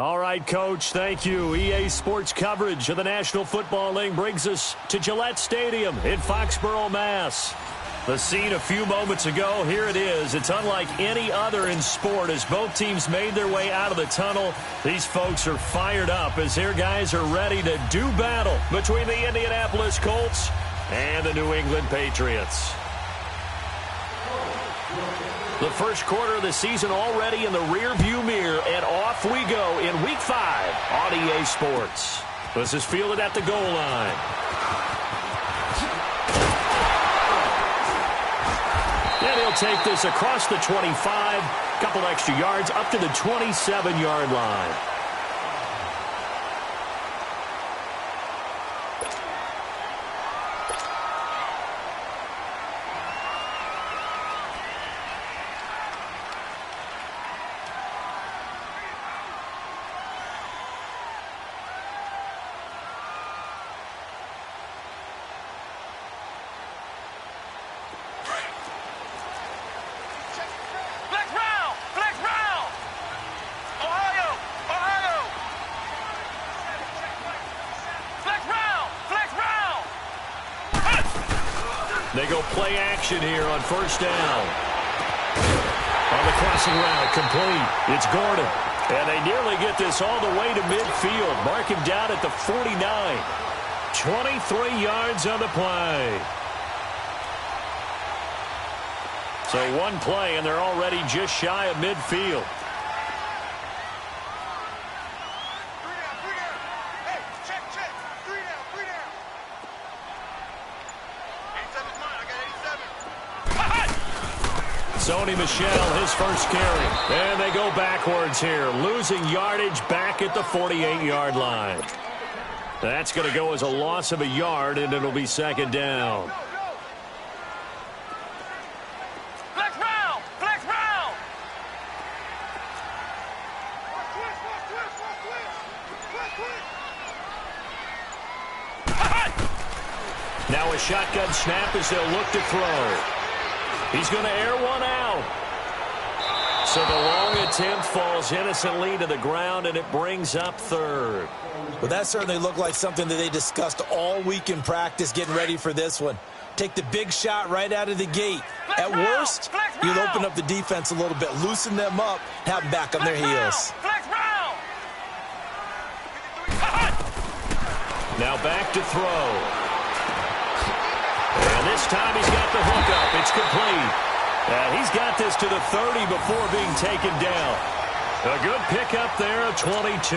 All right, Coach, thank you. EA Sports coverage of the National Football League brings us to Gillette Stadium in Foxborough, Mass. The scene a few moments ago, here it is. It's unlike any other in sport as both teams made their way out of the tunnel. These folks are fired up as their guys are ready to do battle between the Indianapolis Colts and the New England Patriots. The first quarter of the season already in the rear-view mirror, and off we go in Week 5 on EA Sports. This is fielded at the goal line. And he'll take this across the 25, couple extra yards up to the 27-yard line. They go play action here on first down. On the crossing route, complete. It's Gordon. And they nearly get this all the way to midfield. Mark him down at the 49. 23 yards on the play. So one play, and they're already just shy of midfield. Sony Michel, his first carry. And they go backwards here, losing yardage back at the 48-yard line. That's going to go as a loss of a yard, and it'll be second down. Flex round! Flex round! Now a shotgun snap as they'll look to throw. He's going to air one out. So the long attempt falls innocently to the ground, and it brings up third. Well, that certainly looked like something that they discussed all week in practice getting ready for this one. Take the big shot right out of the gate. At worst, you'll open up the defense a little bit, loosen them up, have them back on their heels. Now back to throw. And this time he's got the hook up. It's complete. And he's got this to the 30 before being taken down. A good pickup there, a 22.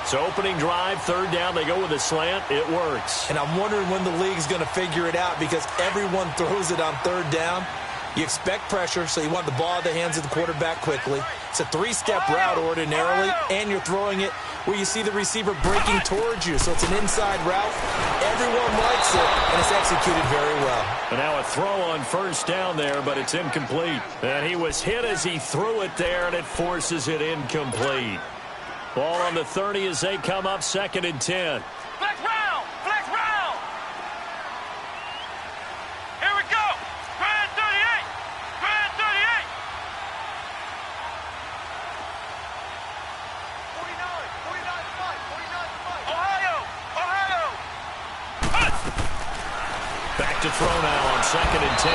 So opening drive, third down, they go with a slant. It works. And I'm wondering when the league's going to figure it out because everyone throws it on third down. You expect pressure, so you want the ball in the hands of the quarterback quickly. It's a three-step route ordinarily, and you're throwing it where you see the receiver breaking towards you. So it's an inside route. Everyone likes it, and it's executed very well. And now a throw on first down there, but it's incomplete. And he was hit as he threw it there, and it forces it incomplete. Ball on the 30 as they come up second and 10. Flex round! Flex round! Here we go! Grand 38! Grand 38! 49, 49, 5, 49, 5. Ohio! Ohio! Back to throw now on second and 10.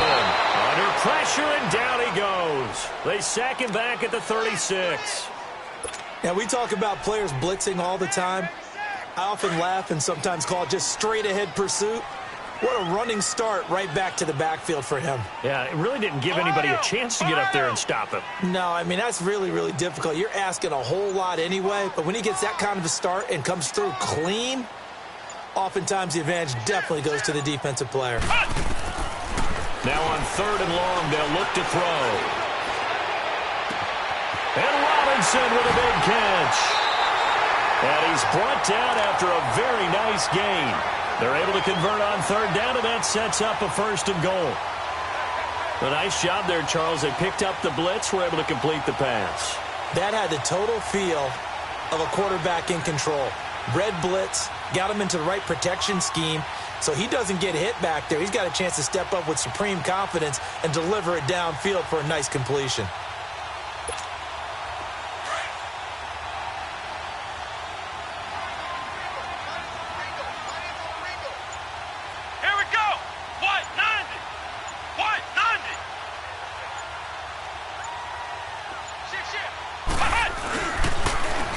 Under pressure, and down he goes. They sack him back at the 36. Now, we talk about players blitzing all the time. I often laugh and sometimes call it just straight-ahead pursuit. What a running start right back to the backfield for him. Yeah, it really didn't give anybody a chance to get up there and stop him. No, I mean, that's really, really difficult. You're asking a whole lot anyway, but when he gets that kind of a start and comes through clean, oftentimes the advantage definitely goes to the defensive player. Now on third and long, they'll look to throw. And Robinson with a big catch. And he's brought down after a very nice gain. They're able to convert on third down, and that sets up a first and goal. A nice job there, Charles. They picked up the blitz, were able to complete the pass. That had the total feel of a quarterback in control. Red blitz, got him into the right protection scheme, so he doesn't get hit back there. He's got a chance to step up with supreme confidence and deliver it downfield for a nice completion.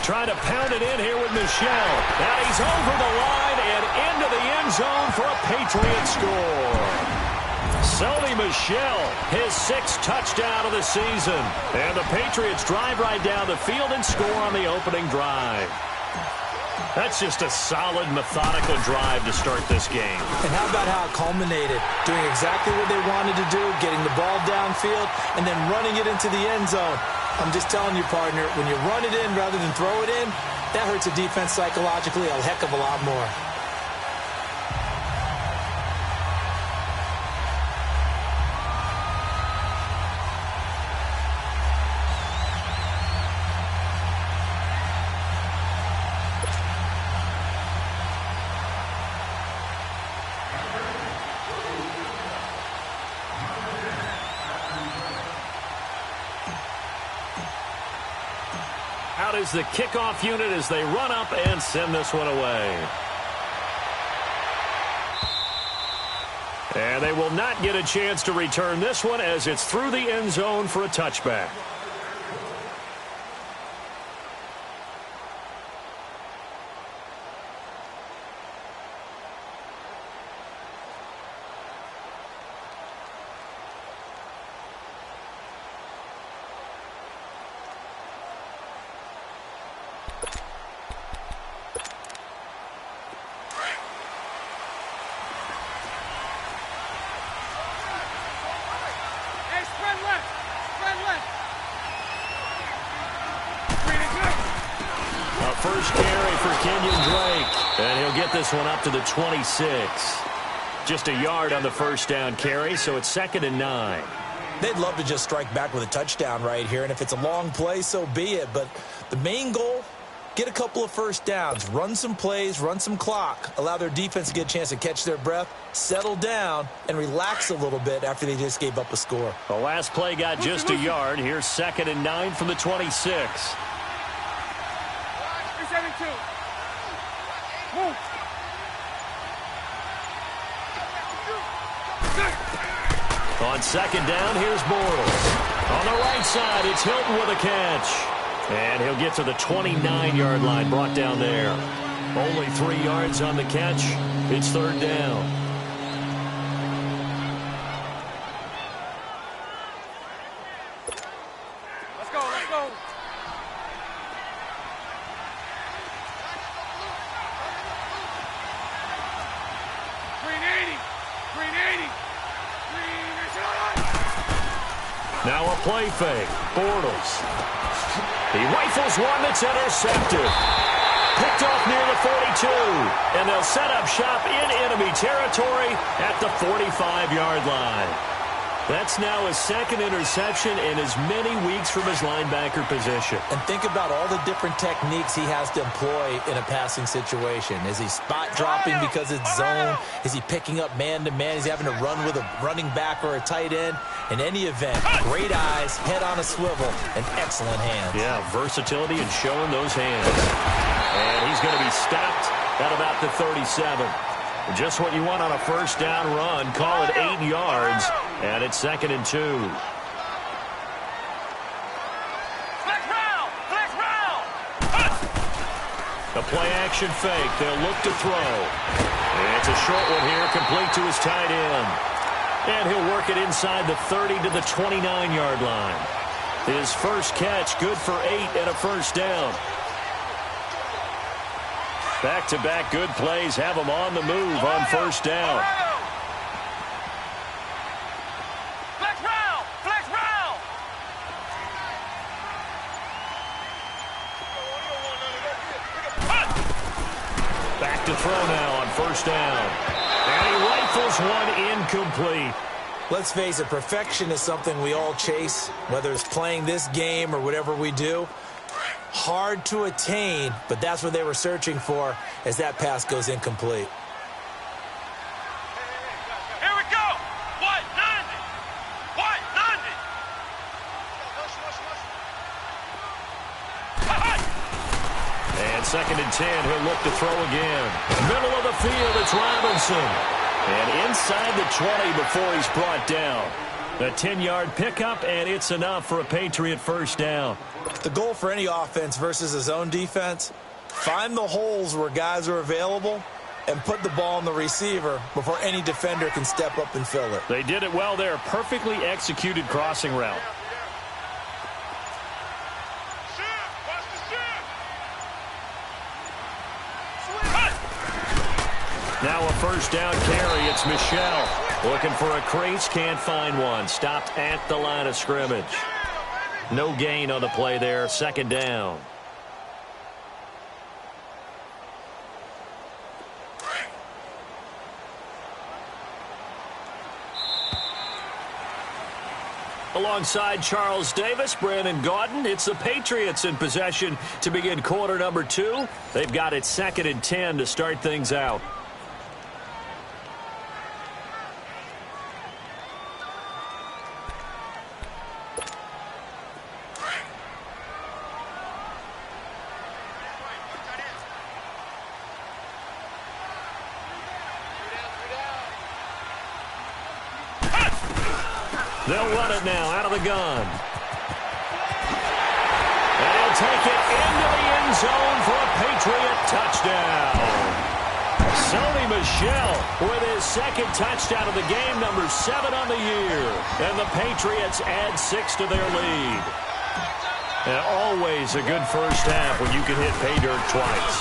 Trying to pound it in here with Michel. And he's over the line and into the end zone for a Patriot score. Sony Michel, his 6th touchdown of the season. And the Patriots drive right down the field and score on the opening drive. That's just a solid, methodical drive to start this game. And how about how it culminated? Doing exactly what they wanted to do, getting the ball downfield, and then running it into the end zone. I'm just telling you, partner, when you run it in rather than throw it in, that hurts a defense psychologically a heck of a lot more. Out is the kickoff unit as they run up and send this one away. And they will not get a chance to return this one as it's through the end zone for a touchback. First carry for Kenyon Drake. And he'll get this one up to the 26. Just a yard on the first down carry, so it's 2nd and 9. They'd love to just strike back with a touchdown right here, and if it's a long play, so be it. But the main goal, get a couple of first downs, run some plays, run some clock, allow their defense to get a chance to catch their breath, settle down, and relax a little bit after they just gave up a score. The last play got just a yard. Here's 2nd and 9 from the 26. On 2nd down, here's Bortles. On the right side, it's Hilton with a catch. And he'll get to the 29-yard line, brought down there. Only 3 yards on the catch. It's 3rd down. Let's go, let's go. Now a play fake. Bortles. He rifles one that's intercepted. Picked off near the 42. And they'll set up shop in enemy territory at the 45-yard line. That's now his 2nd interception in as many weeks from his linebacker position. And think about all the different techniques he has to employ in a passing situation. Is he spot dropping because it's zone? Is he picking up man-to-man? Is he having to run with a running back or a tight end? In any event, great eyes, head on a swivel, and excellent hands. Yeah, versatility and showing those hands. And he's going to be stopped at about the 37. Just what you want on a first down run. Call it 8 yards, and it's 2nd and 2. The play-action fake. They'll look to throw. And it's a short one here, complete to his tight end. And he'll work it inside the 30 to the 29-yard line. His first catch, good for 8 and a first down. Back-to-back good plays have him on the move on first down. Flex round! Flex round! Back to throw now on first down. And he rifles one incomplete. Let's face it, perfection is something we all chase, whether it's playing this game or whatever we do. Hard to attain, but that's what they were searching for as that pass goes incomplete. Here we go! White, 90! White, 90! And 2nd and 10, he'll look to throw again. Middle of the field, it's Robinson. And inside the 20 before he's brought down. A 10-yard pickup, and it's enough for a Patriot first down. The goal for any offense versus a zone defense, find the holes where guys are available and put the ball on the receiver before any defender can step up and fill it. They did it well there. Perfectly executed crossing route. Now a first down carry. It's Michel looking for a crease. Can't find one. Stopped at the line of scrimmage. No gain on the play there. Second down. Alongside Charles Davis, Brandon Gaudin, it's the Patriots in possession to begin quarter number 2. They've got it 2nd and 10 to start things out. They'll run it now out of the gun. And he'll take it into the end zone for a Patriot touchdown. Sony Michel with his 2nd touchdown of the game, number 7 on the year. And the Patriots add 6 to their lead. And always a good first half when you can hit pay dirt twice.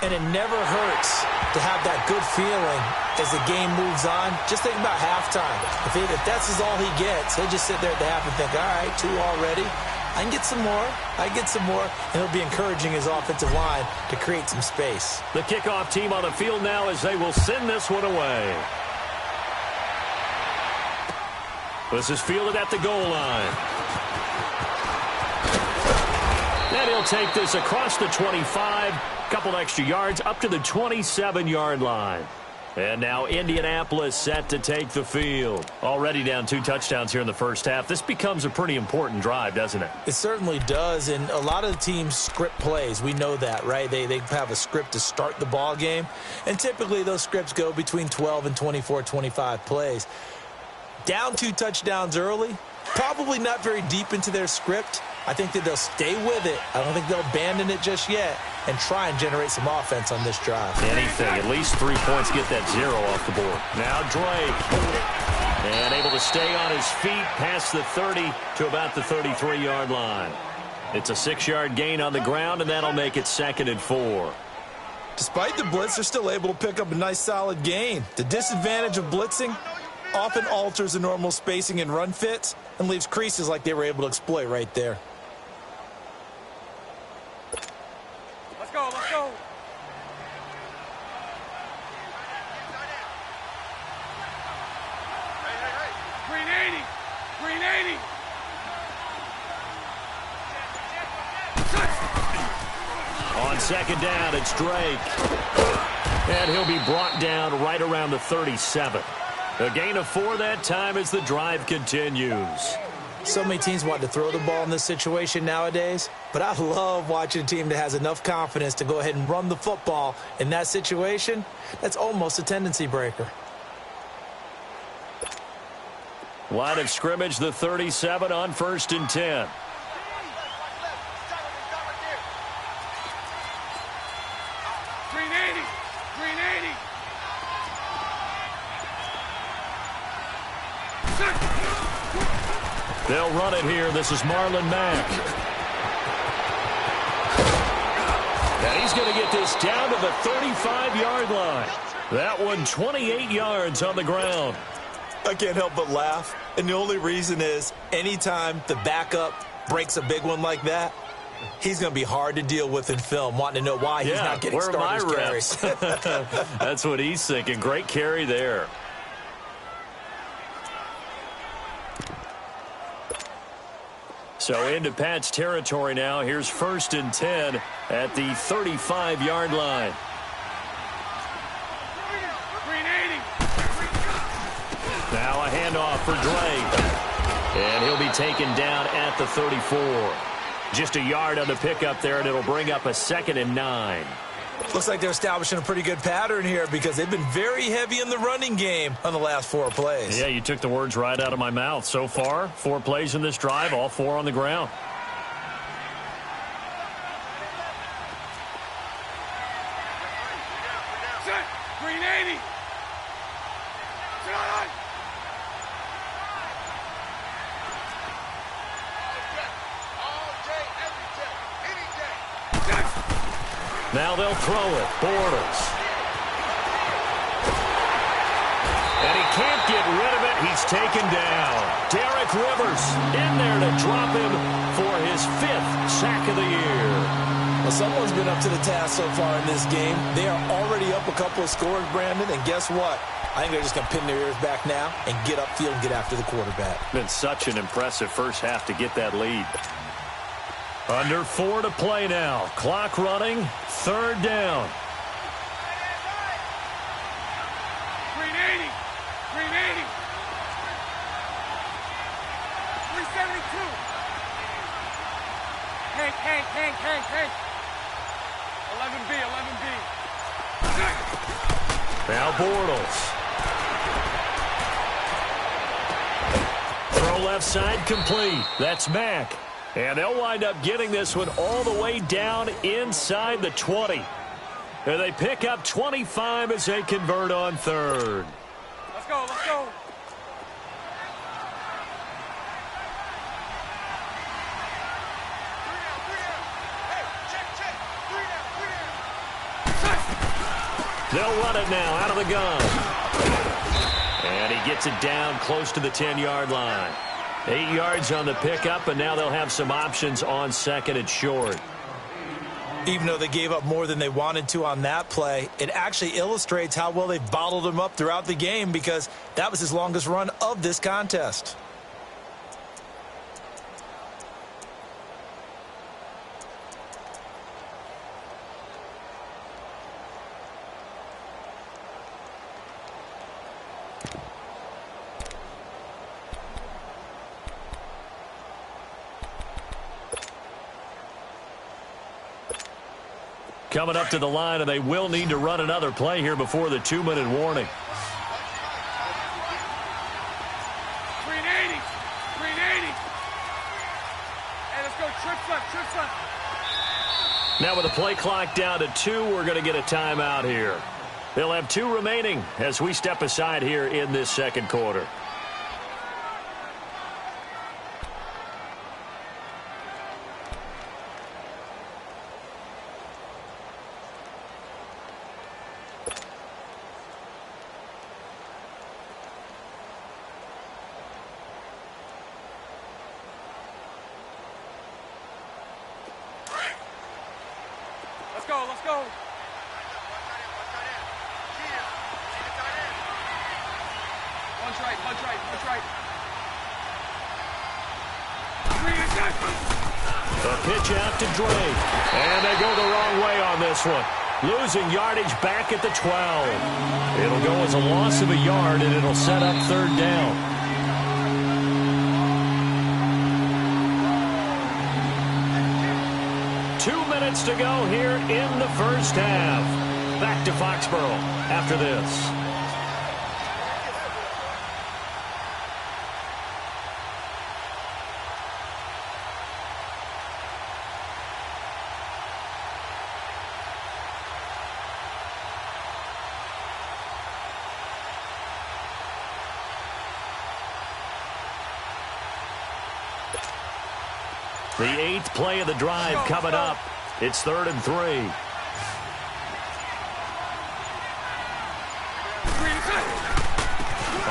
And it never hurts to have that good feeling as the game moves on. Just think about halftime. If that's all he gets, he'll just sit there at the half and think, all right, 2 already. I can get some more. I get some more. And he'll be encouraging his offensive line to create some space. The kickoff team on the field now as they will send this one away. This is fielded at the goal line. And he'll take this across the 25. Couple extra yards up to the 27-yard line. And now Indianapolis set to take the field. Already down 2 touchdowns here in the first half. This becomes a pretty important drive, doesn't it? It certainly does, and a lot of the teams script plays. We know that, right? They have a script to start the ball game, and typically those scripts go between 12 and 24, 25 plays. Down 2 touchdowns early, probably not very deep into their script. I think that they'll stay with it. I don't think they'll abandon it just yet and try and generate some offense on this drive. Anything. At least 3 points. Get that 0 off the board. Now Drake. And able to stay on his feet past the 30 to about the 33-yard line. It's a 6-yard gain on the ground, and that'll make it 2nd and 4. Despite the blitz, they're still able to pick up a nice solid gain. The disadvantage of blitzing often alters the normal spacing and run fits and leaves creases like they were able to exploit right there. Let's go, let's go. Green 80, green 80. On 2nd down, it's Drake. And he'll be brought down right around the 37. A gain of 4 that time as the drive continues. So many teams want to throw the ball in this situation nowadays, but I love watching a team that has enough confidence to go ahead and run the football in that situation. That's almost a tendency breaker. Line of scrimmage, the 37 on 1st and 10. Green 80, green 80. They'll run it here. This is Marlon Mack. And he's going to get this down to the 35-yard line. That one 28 yards on the ground. I can't help but laugh, and the only reason is anytime the backup breaks a big one like that, he's going to be hard to deal with in film, wanting to know why he's not getting starters carries. That's what he's thinking. Great carry there. So into Pat's territory now. Here's 1st and 10 at the 35-yard line. Green 80. Now a handoff for Drake. And he'll be taken down at the 34. Just a yard on the pickup there, and it'll bring up a 2nd and 9. Looks like they're establishing a pretty good pattern here because they've been very heavy in the running game on the last 4 plays. Yeah, you took the words right out of my mouth. So far, 4 plays in this drive, all 4 on the ground. Green 80. Now they'll throw it. Bortles. And he can't get rid of it. He's taken down. Derek Rivers in there to drop him for his 5th sack of the year. Well, someone's been up to the task so far in this game. They are already up a couple of scores, Brandon, and guess what? I think they're just going to pin their ears back now and get upfield and get after the quarterback. Been such an impressive first half to get that lead. Under 4 to play now. Clock running. 3rd down. Green 80. Green 80. 372. Hank. 11B. Now Bortles. Throw left side complete. That's Mack. And they'll wind up getting this one all the way down inside the 20. And they pick up 25 as they convert on 3rd. Let's go. They'll run it now out of the gun. And he gets it down close to the 10-yard line. 8 yards on the pickup, and now they'll have some options on 2nd and short. Even though they gave up more than they wanted to on that play, it actually illustrates how well they've bottled him up throughout the game because that was his longest run of this contest. Coming up to the line, and they will need to run another play here before the 2-minute warning. Green 80. Hey, let's go. Trips left. Now with the play clock down to 2, we're going to get a timeout here. They'll have 2 remaining as we step aside here in this 2nd quarter. Let's go. Punch right. The pitch out to Drake. And they go the wrong way on this one. Losing yardage back at the 12. It'll go as a loss of a yard, and it'll set up 3rd down. To go here in the first half. Back to Foxborough after this. The 8th play of the drive coming up. It's 3rd and 3.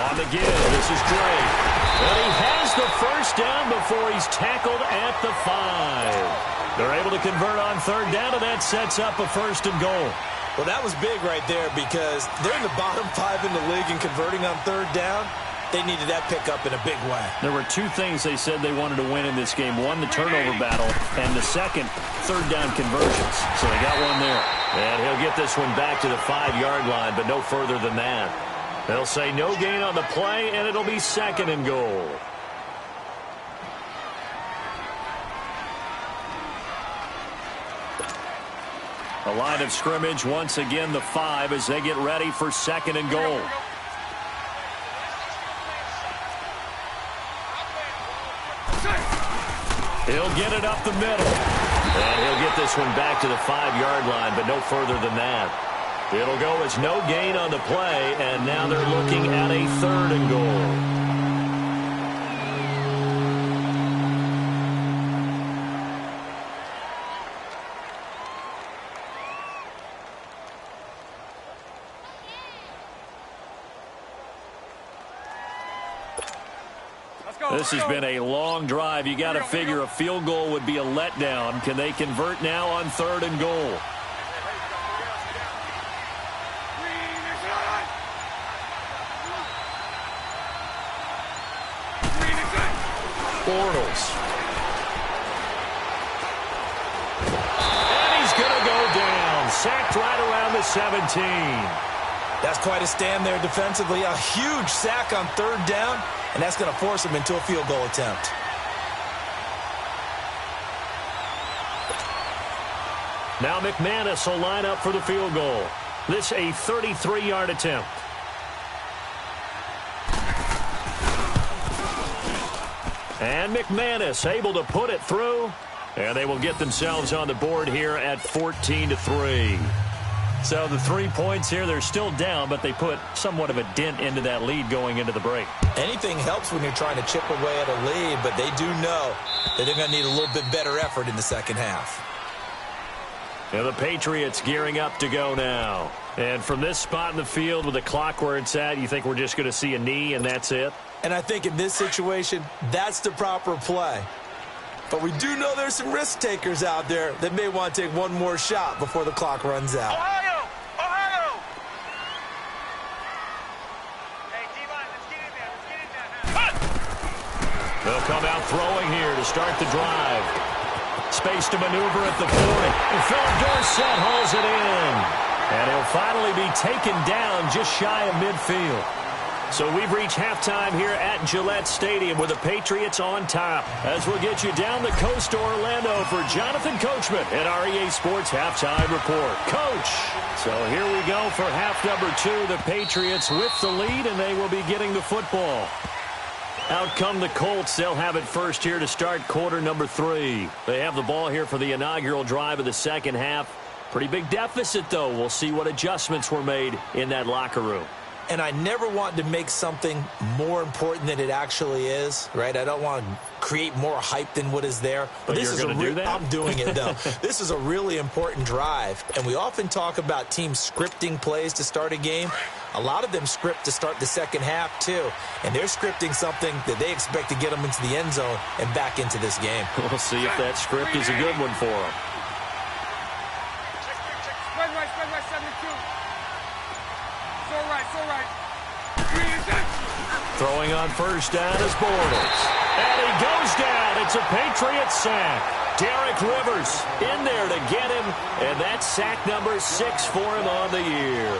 On the give, this is Drake. And he has the first down before he's tackled at the 5. They're able to convert on 3rd down, and that sets up a 1st and goal. Well, that was big right there because they're in the bottom 5 in the league and converting on 3rd down. They needed that pickup in a big way. There were 2 things they said they wanted to win in this game. One, the turnover battle, and the second, 3rd down conversions. So they got one there. And he'll get this one back to the 5-yard line, but no further than that. They'll say no gain on the play, and it'll be 2nd and goal. A line of scrimmage, once again the 5 as they get ready for 2nd and goal. He'll get it up the middle. And he'll get this one back to the 5-yard line, but no further than that. It'll go as no gain on the play, and now they're looking at a 3rd and goal. This has been a long drive. You got to figure a field goal would be a letdown. Can they convert now on 3rd and goal? Bortles. And he's going to go down. Sacked right around the 17. That's quite a stand there defensively. A huge sack on 3rd down, and that's going to force him into a field goal attempt. Now McManus will line up for the field goal. This a 33-yard attempt. And McManus able to put it through. And they will get themselves on the board here at 14-3. So the 3 points here, they're still down, but they put somewhat of a dent into that lead going into the break. Anything helps when you're trying to chip away at a lead, but they do know that they're going to need a little bit better effort in the second half. And the Patriots gearing up to go now. And from this spot in the field with the clock where it's at, you think we're just going to see a knee and that's it? And I think in this situation, that's the proper play. But we do know there's some risk takers out there that may want to take one more shot before the clock runs out. Ohio! Ohio! Hey, D-line, let's get in there. Let's get in there now. They'll come out throwing here to start the drive. Space to maneuver at the 40. And Philip Dorsett hauls it in. And he'll finally be taken down just shy of midfield. So we've reached halftime here at Gillette Stadium with the Patriots on top. As we'll get you down the coast to Orlando for Jonathan Coachman at our EA Sports Halftime Report. Coach! So here we go for half number 2. The Patriots with the lead, and they will be getting the football. Out come the Colts. They'll have it first here to start quarter number 3. They have the ball here for the inaugural drive of the second half. Pretty big deficit, though. We'll see what adjustments were made in that locker room. And I never want to make something more important than it actually is, right? I don't want to create more hype than what is there. But this you're going to do that? I'm doing it, though. This is a really important drive. And we often talk about teams scripting plays to start a game. A lot of them script to start the second half, too. And they're scripting something that they expect to get them into the end zone and back into this game. We'll see if that script is a good one for them. Spread right, 72. It's all right. Throwing on first down is Bortles. And he goes down. It's a Patriots sack. Derek Rivers in there to get him. And that's sack number 6 for him on the year.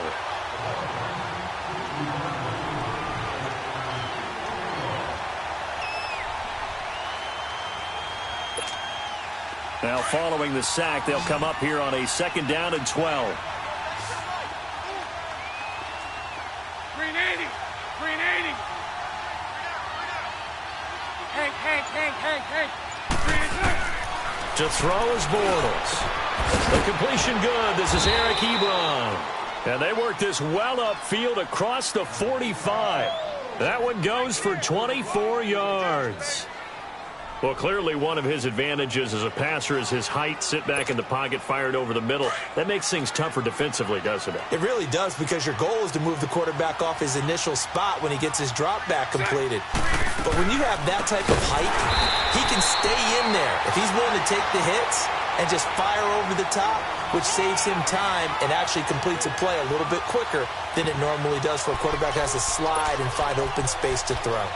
Now following the sack, they'll come up here on a 2nd down and 12. To throw is Bortles. The completion good. This is Eric Ebron. And they work this well upfield across the 45. That one goes for 24 yards. Well, clearly one of his advantages as a passer is his height. Sit back in the pocket, fired over the middle. That makes things tougher defensively, doesn't it? It really does, because your goal is to move the quarterback off his initial spot when he gets his drop back completed. But when you have that type of height, he can stay in there. If he's willing to take the hits and just fire over the top, which saves him time and actually completes a play a little bit quicker than it normally does for a quarterback who has to slide and find open space to throw.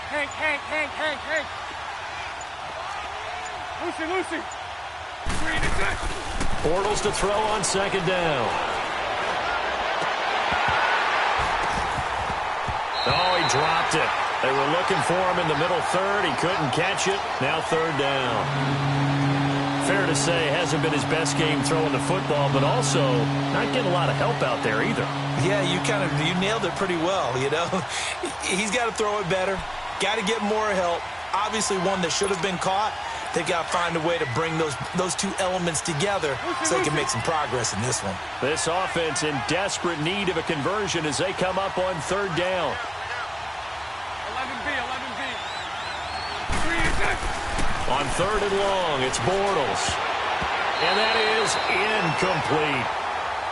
Hank. Lucy. Green is it. Bortles to throw on second down. Oh, he dropped it. They were looking for him in the middle third. He couldn't catch it. Now third down. Fair to say, hasn't been his best game throwing the football, but also not getting a lot of help out there either. Yeah, you nailed it pretty well, you know. He's got to throw it better. Got to get more help. Obviously one that should have been caught. They got to find a way to bring those two elements together so they can make some progress in this one. This offense in desperate need of a conversion as they come up on third down. 11B. On third and long, it's Bortles. And that is incomplete.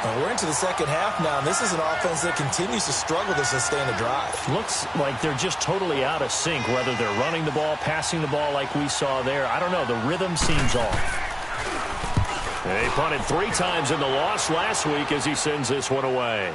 Well, we're into the second half now, and this is an offense that continues to struggle to sustain a drive. Looks like they're just totally out of sync, whether they're running the ball, passing the ball like we saw there. I don't know. The rhythm seems off. They punted 3 times in the loss last week as he sends this one away.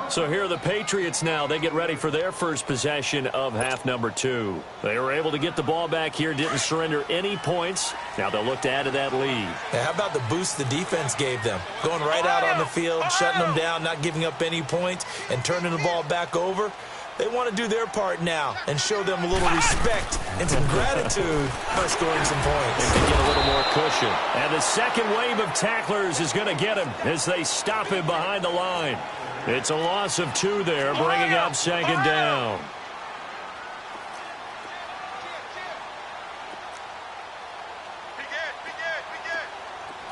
So here are the Patriots now. They get ready for their first possession of half number 2. They were able to get the ball back here, didn't surrender any points. Now they'll look to add to that lead. Yeah, how about the boost the defense gave them? Going right out on the field, shutting them down, not giving up any points, and turning the ball back over. They want to do their part now and show them a little respect and some gratitude by scoring some points. And to get a little more cushion. And the second wave of tacklers is going to get him as they stop him behind the line. It's a loss of 2 there, bringing up second down. Be good.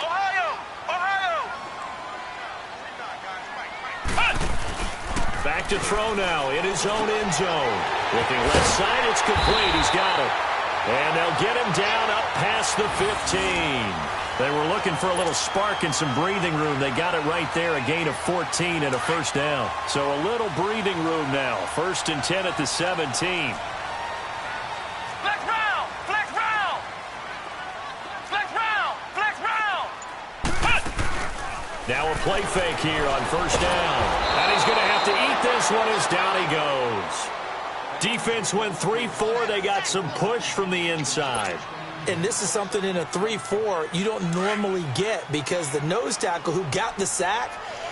Ohio. Back to throw now in his own end zone. Looking left side, it's complete. He's got it. And they'll get him down up past the 15. They were looking for a little spark and some breathing room. They got it right there, a gain of 14 and a first down. So a little breathing room now. 1st and 10 at the 17. Flex round. Now a play fake here on first down. And he's going to have to eat this one as down he goes. Defense went 3-4. They got some push from the inside. And this is something in a 3-4 you don't normally get because the nose tackle who got the sack,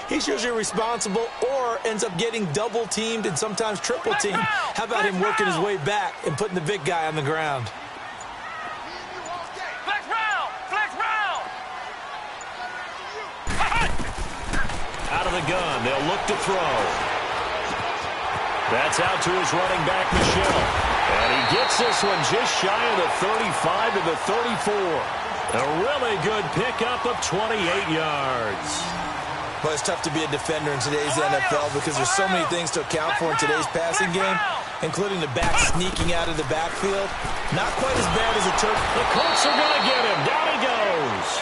he's usually responsible or ends up getting double teamed and sometimes triple teamed. How about him working his way back and putting the big guy on the ground? Flex round. Out of the gun, they'll look to throw. That's out to his running back, Michel. And he gets this one just shy of the 35 to the 34. A really good pickup of 28 yards. Well, it's tough to be a defender in today's NFL because there's so many things to account for in today's passing game, including the back sneaking out of the backfield. Not quite as bad as it took. The Colts are going to get him. Down he goes.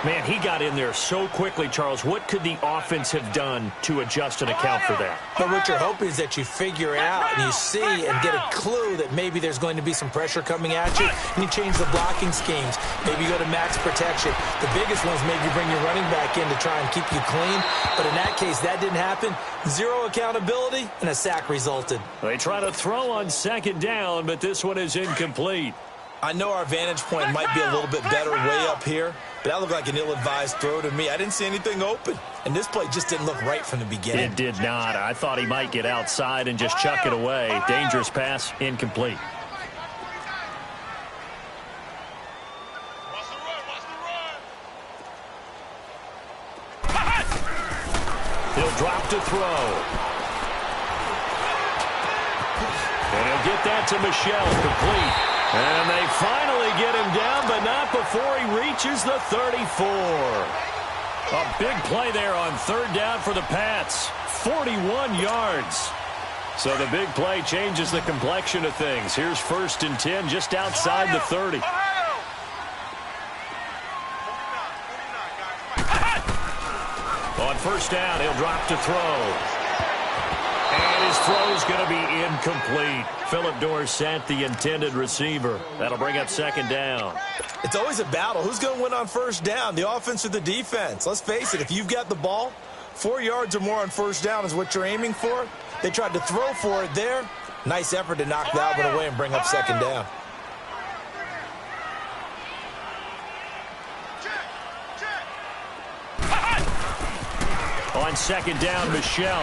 Man, he got in there so quickly, Charles. What could the offense have done to adjust and account for that? But what you're hoping is that you figure out and you see and get a clue that maybe there's going to be some pressure coming at you, and you change the blocking schemes. Maybe you go to max protection. The biggest one is maybe bring your running back in to try and keep you clean. But in that case, that didn't happen. 0 accountability, and a sack resulted. They try to throw on second down, but this one is incomplete. I know our vantage point might be a little bit better way up here, but that looked like an ill-advised throw to me. I didn't see anything open, and this play just didn't look right from the beginning. It did not. I thought he might get outside and just chuck it away. Dangerous pass, incomplete. He'll drop to throw. And he'll get that to Michel, complete. And they finally get him down, but not before he reaches the 34. A big play there on third down for the Pats. 41 yards. So the big play changes the complexion of things. Here's 1st and 10 just outside the 30. On first down, he'll drop to throw. And his throw's going to be incomplete. Philip Dorsett, the intended receiver. That'll bring up second down. It's always a battle. Who's going to win on first down, the offense or the defense? Let's face it, if you've got the ball, 4 yards or more on first down is what you're aiming for. They tried to throw for it there. Nice effort to knock that one away and bring up second down. On second down, Michelle.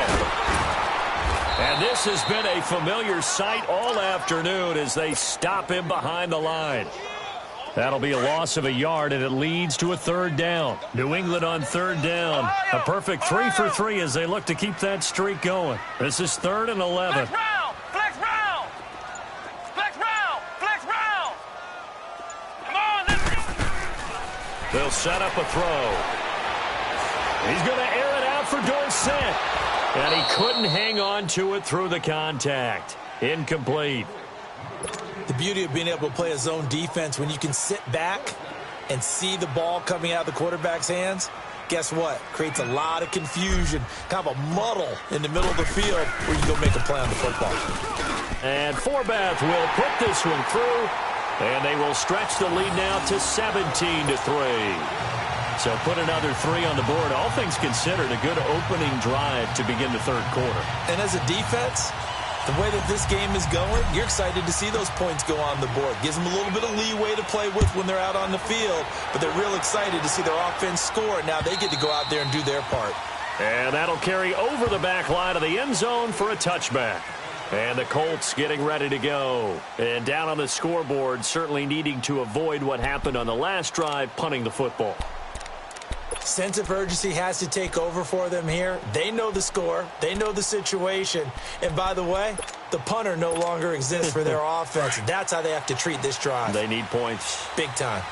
And this has been a familiar sight all afternoon as they stop him behind the line. That'll be a loss of a yard, and it leads to a third down. New England on third down. A perfect 3 for 3 as they look to keep that streak going. This is 3rd and 11. Flex round! Flex round! Flex round! Flex round! Come on, let's go! They'll set up a throw. He's going to air it out for Dorsett. And he couldn't hang on to it through the contact. Incomplete. The beauty of being able to play a zone defense when you can sit back and see the ball coming out of the quarterback's hands, guess what? Creates a lot of confusion, kind of a muddle in the middle of the field where you go make a play on the football. And Forbath will put this one through, and they will stretch the lead now to 17-3. So put another 3 on the board. All things considered, a good opening drive to begin the third quarter. And as a defense, the way that this game is going, you're excited to see those points go on the board. Gives them a little bit of leeway to play with when they're out on the field, but they're real excited to see their offense score. Now they get to go out there and do their part. And that'll carry over the back line of the end zone for a touchback. And the Colts getting ready to go. And down on the scoreboard, certainly needing to avoid what happened on the last drive, punting the football. Sense of urgency has to take over for them here. They know the score. They know the situation. And by the way, the punter no longer exists for their offense. That's how they have to treat this drive. They need points. Big time.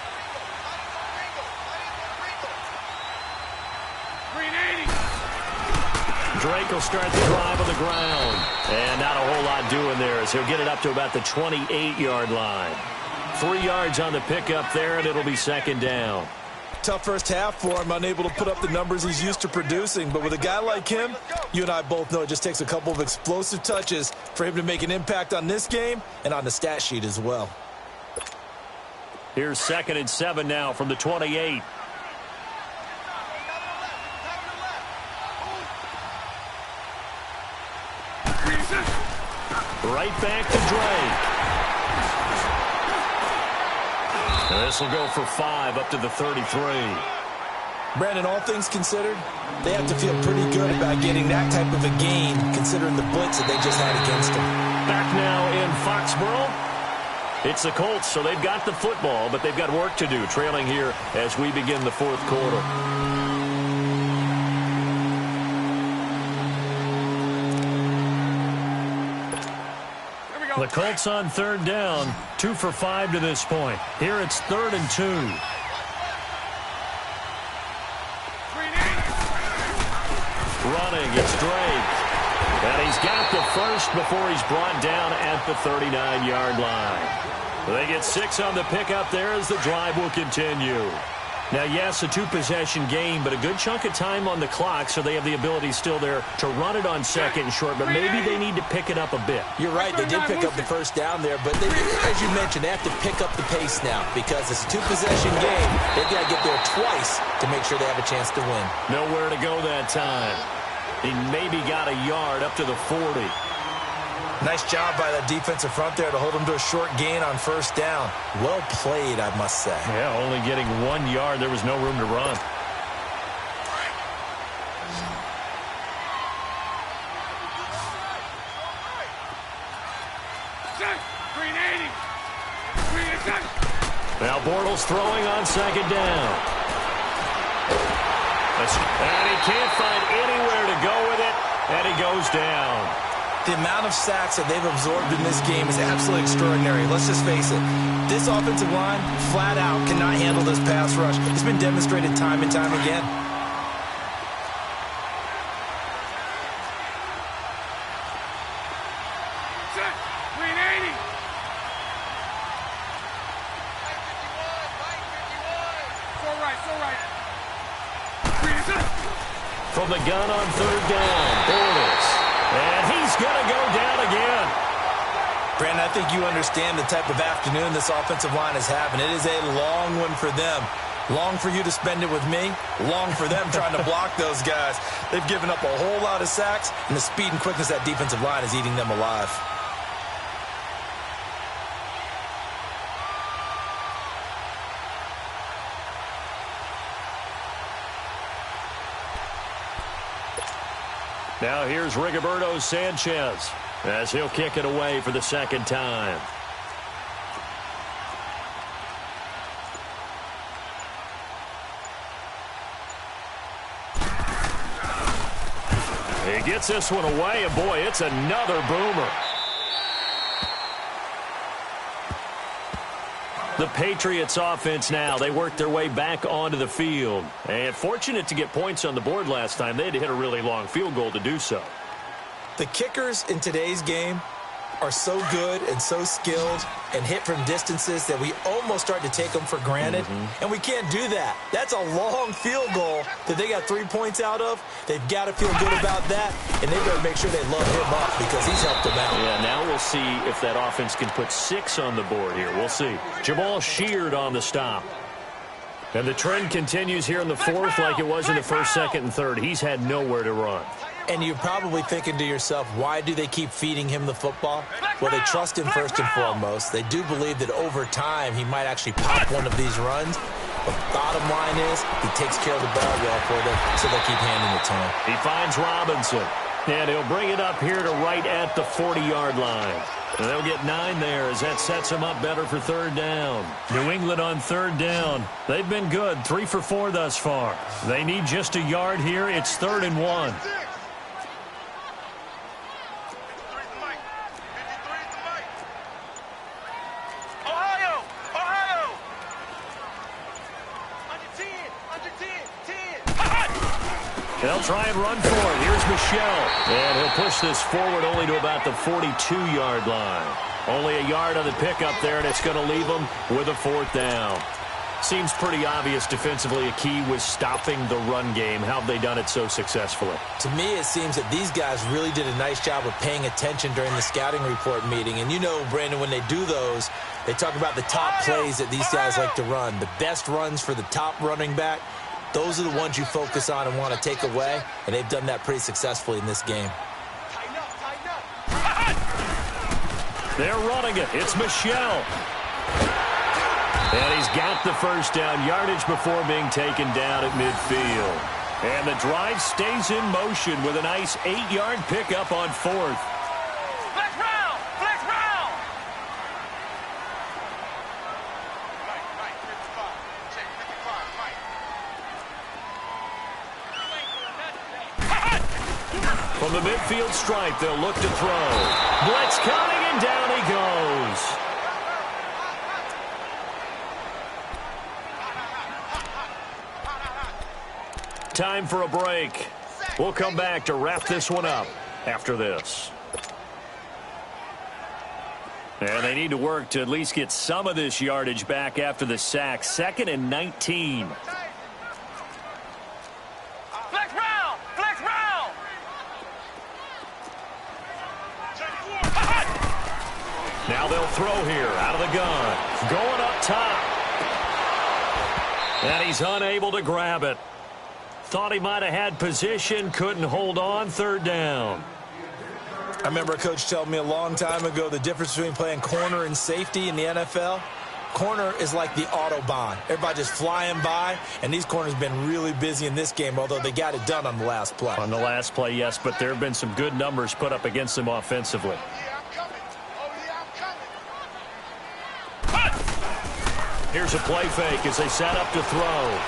Drake will start the drive on the ground. And not a whole lot doing there as he'll get it up to about the 28-yard line. 3 yards on the pickup there, and it'll be second down. Tough first half for him, unable to put up the numbers he's used to producing. But with a guy like him, you and I both know it just takes a couple of explosive touches for him to make an impact on this game and on the stat sheet as well. Here's 2nd and 7 now from the 28. Right back to Drake. This will go for 5 up to the 33. Brandon, all things considered, they have to feel pretty good about getting that type of a gain considering the blitz that they just had against them. Back now in Foxborough. It's the Colts, so they've got the football, but they've got work to do, trailing here as we begin the fourth quarter. The Colts on third down, 2 for 5 to this point. Here it's 3rd and 2. Running, it's Drake. And he's got the first before he's brought down at the 39-yard line. They get 6 on the pickup there as the drive will continue. Now, yes, a 2-possession game, but a good chunk of time on the clock, so they have the ability still there to run it on second and short, but maybe they need to pick it up a bit. You're right, they did pick up the first down there, but they, as you mentioned, they have to pick up the pace now because it's a 2-possession game. They've got to get there twice to make sure they have a chance to win. Nowhere to go that time. He maybe got a yard up to the 40. Nice job by that defensive front there to hold him to a short gain on first down. Well played, I must say. Yeah, only getting 1 yard. There was no room to run. Now Bortles throwing on second down. And he can't find anywhere to go with it, and he goes down. The amount of sacks that they've absorbed in this game is absolutely extraordinary. Let's just face it. This offensive line, flat out, cannot handle this pass rush. It's been demonstrated time and time again. From the gun on third down, Bortles. And he's going to go down again. Brandon, I think you understand the type of afternoon this offensive line is having. It is a long one for them. Long for you to spend it with me. Long for them trying to block those guys. They've given up a whole lot of sacks, and the speed and quickness of that defensive line is eating them alive. Now here's Rigoberto Sanchez as he'll kick it away for the second time. He gets this one away, and boy, it's another boomer. The Patriots offense now, they work their way back onto the field. And fortunate to get points on the board last time. They had to hit a really long field goal to do so. The kickers in today's game are so good and so skilled and hit from distances that we almost start to take them for granted. And we can't do that. That's a long field goal that they got 3 points out of. They've got to feel good about that, and they better make sure they love him up because he's helped them out. Yeah, now we'll see if that offense can put 6 on the board here. We'll see. Jamal Sheard on the stop. And the trend continues here in the fourth like it was in the first, second, and third. He's had nowhere to run. And you're probably thinking to yourself, why do they keep feeding him the football? Well, they trust him first and foremost. They do believe that over time he might actually pop one of these runs. But the bottom line is he takes care of the ball well for them, so they keep handing it to him. He finds Robinson. And he'll bring it up here to right at the 40-yard line. And they'll get 9 there as that sets them up better for third down. New England on third down. They've been good, 3 for 4 thus far. They need just a yard here. It's 3rd and 1. They'll try and run for it. Here's Michelle. And he'll push this forward only to about the 42-yard line. Only a yard on the pickup there, and it's going to leave them with a 4th down. Seems pretty obvious defensively a key was stopping the run game. How have they done it so successfully? To me, it seems that these guys really did a nice job of paying attention during the scouting report meeting. And you know, Brandon, when they do those, they talk about the top plays that these guys like to run. The best runs for the top running back. Those are the ones you focus on and want to take away, and they've done that pretty successfully in this game. They're running it. It's Michelle. And he's got the first down yardage before being taken down at midfield. And the drive stays in motion with a nice 8-yard pickup on 4th. Flex round! Flex round! Right, 55. Check 55, Mike. From the midfield stripe, they'll look to throw. Blitz coming, and down he goes. Time for a break. We'll come back to wrap this one up after this. And they need to work to at least get some of this yardage back after the sack. 2nd and 19. Flex round! Flex round! Now they'll throw here out of the gun. Going up top. And he's unable to grab it. Thought he might have had position, couldn't hold on, 3rd down. I remember a coach telling me a long time ago the difference between playing corner and safety in the NFL. Corner is like the Autobahn. Everybody just flying by, and these corners have been really busy in this game, although they got it done on the last play. On the last play, yes, but there have been some good numbers put up against them offensively. Here's a play fake as they set up to throw.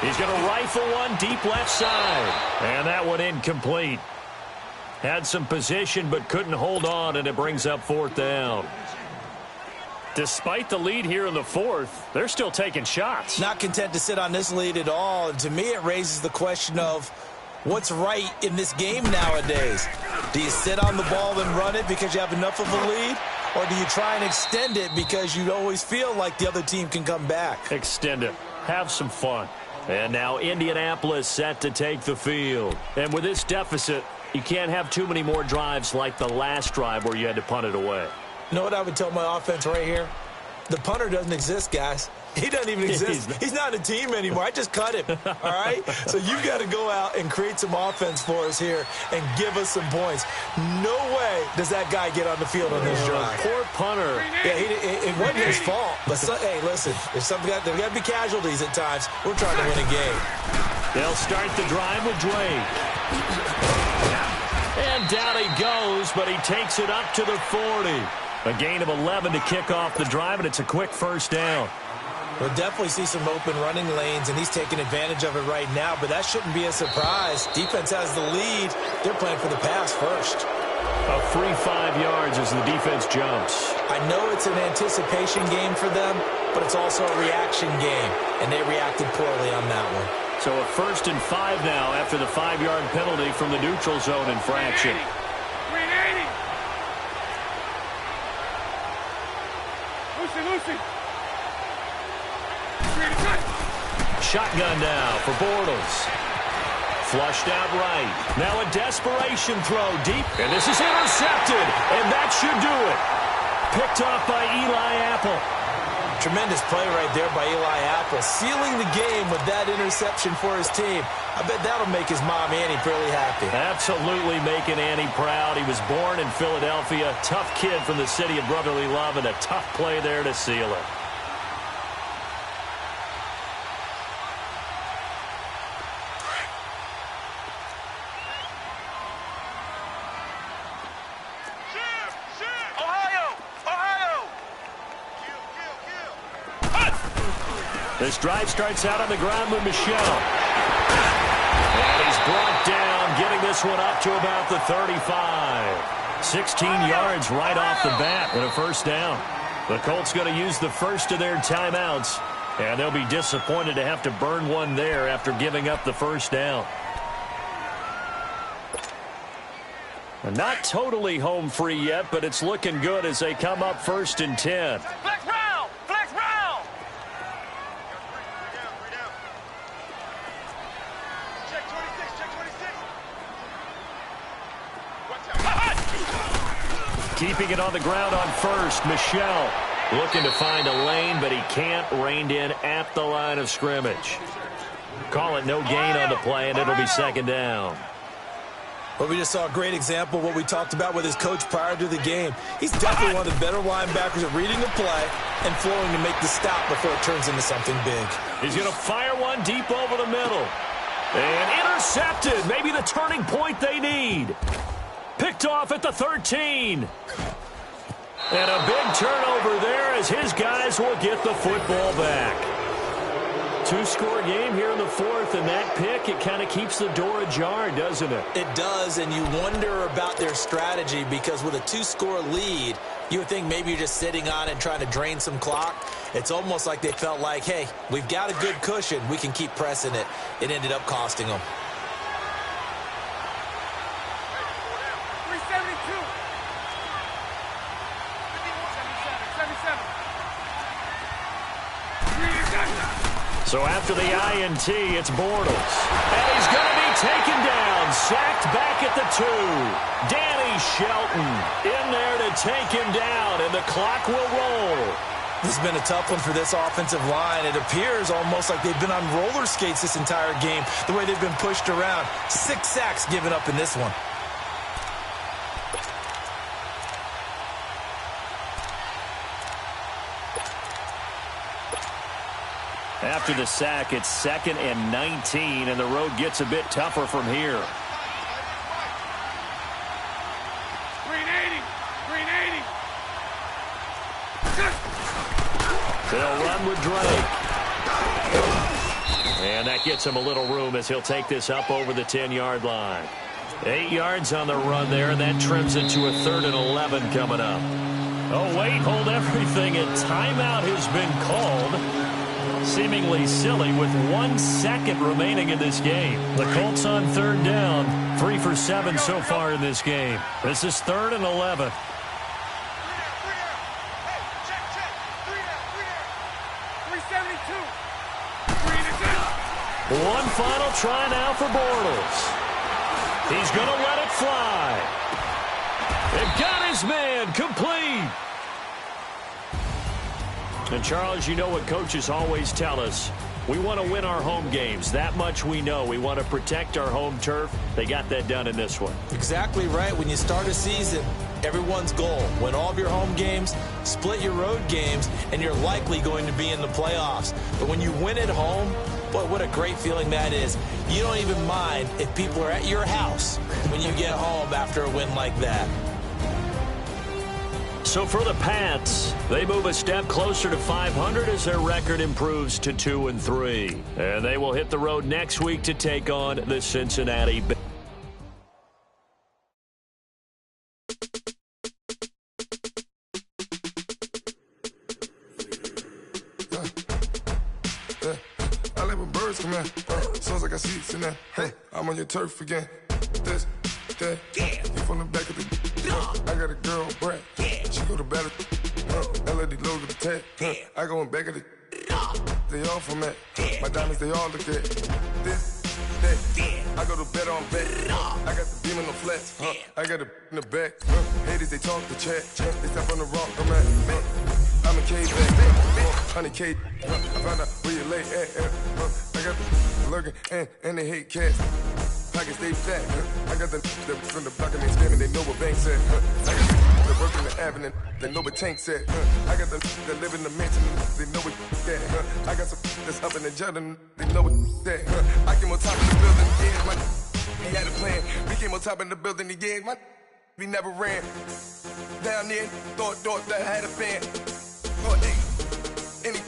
He's going to rifle one deep left side. And that one incomplete. Had some position but couldn't hold on, and it brings up 4th down. Despite the lead here in the 4th, they're still taking shots. Not content to sit on this lead at all. And to me, it raises the question of what's right in this game nowadays. Do you sit on the ball and run it because you have enough of a lead? Or do you try and extend it because you always feel like the other team can come back? Extend it. Have some fun. And now Indianapolis set to take the field. And with this deficit, you can't have too many more drives like the last drive where you had to punt it away. You know what I would tell my offense right here? The punter doesn't exist, guys. He doesn't even exist. He's not a team anymore. I just cut him, all right? So you've got to go out and create some offense for us here and give us some points. No way does that guy get on the field on this drive. Poor punter. Yeah, it wasn't his fault. But, hey, listen, there's got to be casualties at times. We're trying to win a game. They'll start the drive with Drake. And down he goes, but he takes it up to the 40. A gain of 11 to kick off the drive, and it's a quick first down. We'll definitely see some open running lanes, and he's taking advantage of it right now, but that shouldn't be a surprise. Defense has the lead. They're playing for the pass first. A free 5 yards as the defense jumps. I know it's an anticipation game for them, but it's also a reaction game, and they reacted poorly on that one. So a 1st and 5 now after the 5-yard penalty from the neutral zone infraction. 380. Lucy. Shotgun now for Bortles. Flushed out right. Now a desperation throw deep. And this is intercepted. And that should do it. Picked off by Eli Apple. Tremendous play right there by Eli Apple. Sealing the game with that interception for his team. I bet that'll make his mom, Annie, fairly happy. Absolutely making Annie proud. He was born in Philadelphia. Tough kid from the city of brotherly love. And a tough play there to seal it. This drive starts out on the ground with Michelle. And he's brought down, getting this one up to about the 35. 16 yards right off the bat and a first down. The Colts going to use the first of their timeouts, and they'll be disappointed to have to burn one there after giving up the first down. And not totally home free yet, but it's looking good as they come up 1st and 10. Flex round. Check 26. Keeping it on the ground on 1st. Michelle looking to find a lane, but he can't. Reined in at the line of scrimmage. Call it no gain on the play, and it'll be 2nd down. Well, we just saw a great example of what we talked about with his coach prior to the game. He's definitely one of the better linebackers at reading the play and flowing to make the stop before it turns into something big. He's going to fire one deep over the middle. And intercepted. Maybe the turning point they need. Picked off at the 13. And a big turnover there as his guys will get the football back. 2-score game here in the 4th, and that pick, it kind of keeps the door ajar, doesn't it? It does, and you wonder about their strategy because with a 2-score lead, you would think maybe you're just sitting on it and trying to drain some clock. It's almost like they felt like, hey, we've got a good cushion. We can keep pressing it. It ended up costing them. 372. 77. So after the INT, it's Bortles. And he's going to be taken down. Sacked back at the 2. Danny Shelton in there to take him down, and the clock will roll. This has been a tough one for this offensive line. It appears almost like they've been on roller skates this entire game, the way they've been pushed around. 6 sacks given up in this one. After the sack, it's 2nd and 19, and the road gets a bit tougher from here. 380. They'll run with Drake. And that gets him a little room as he'll take this up over the 10-yard line. 8 yards on the run there, and that trims it to a 3rd and 11 coming up. Oh, wait, hold everything. A timeout has been called. Seemingly silly with 1 second remaining in this game. The Colts on 3rd down. 3 for 7 so far in this game. This is 3rd and 11. 372. One final try now for Bortles. He's going to let it fly. It got his man complete. And, Charles, you know what coaches always tell us. We want to win our home games. That much we know. We want to protect our home turf. They got that done in this one. Exactly right. When you start a season, everyone's goal: win all of your home games, split your road games, and you're likely going to be in the playoffs. But when you win at home, boy, what a great feeling that is. You don't even mind if people are at your house when you get home after a win like that. So for the Pats, they move a step closer to 500 as their record improves to 2-3. And they will hit the road next week to take on the Cincinnati Bengals. I like when birds come in. Sounds like I got seats in there. Hey, I'm on your turf again. This, that, you from the back of the. I got a girl, Brad. She go to battle. LED logo the tag. I go in back of the. They all from that. My diamonds, they all look at. This, that. I go to bet on bet. I got the beam in the flats. I got it in the back. Haters, they talk the chat. They step on the rock. I'm at man. I'm a K back. 100K. I found out where you lay at. I got the lurking and they hate cats. Pockets stay fat. I got the from the block and they scamming. They know what banks at. I got the work in the avenue. They know what tanks at. I got the that live in the mansion. They know what that. I got some that's up in the jungle. They know what that. I came on top of the building. Yeah, my he had a plan. We came on top of the building. Yeah, my we never ran. Down there, thought that I had a fan. Oh, hey, any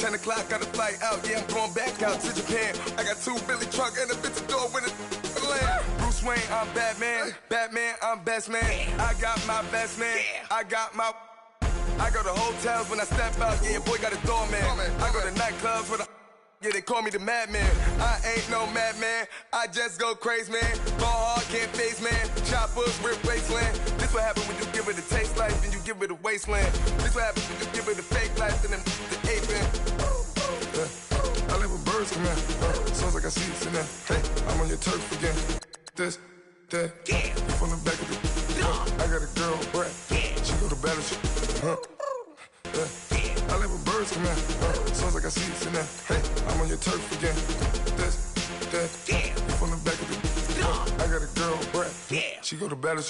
10 o'clock, got a flight out. Yeah, I'm going back out to Japan. I got 2 Billy truck and a bitch door with a land. Bruce Wayne, I'm Batman. Batman, I'm best man. I got my best man. I go to hotels when I step out. Yeah, boy got a doorman. I go to nightclubs with a. Yeah, they call me the madman. I ain't no madman. I just go crazy, man. Ball hard, can't face, man. Choppers, rip wasteland. This what happens when you give it a taste life and you give it a wasteland. This what happens when you give it a fake life and then the ape in. I like when birds come in. Sounds like I see seats in there. Hey, I'm on your turf again. This, that. You from the back of the. I got a girl, Brad. She go to battle. I like when birds come in. Sounds like I see seats in there. Hey, I'm on your turf again. This, that. You from the back of the. I got a girl, Brad. She go to battle.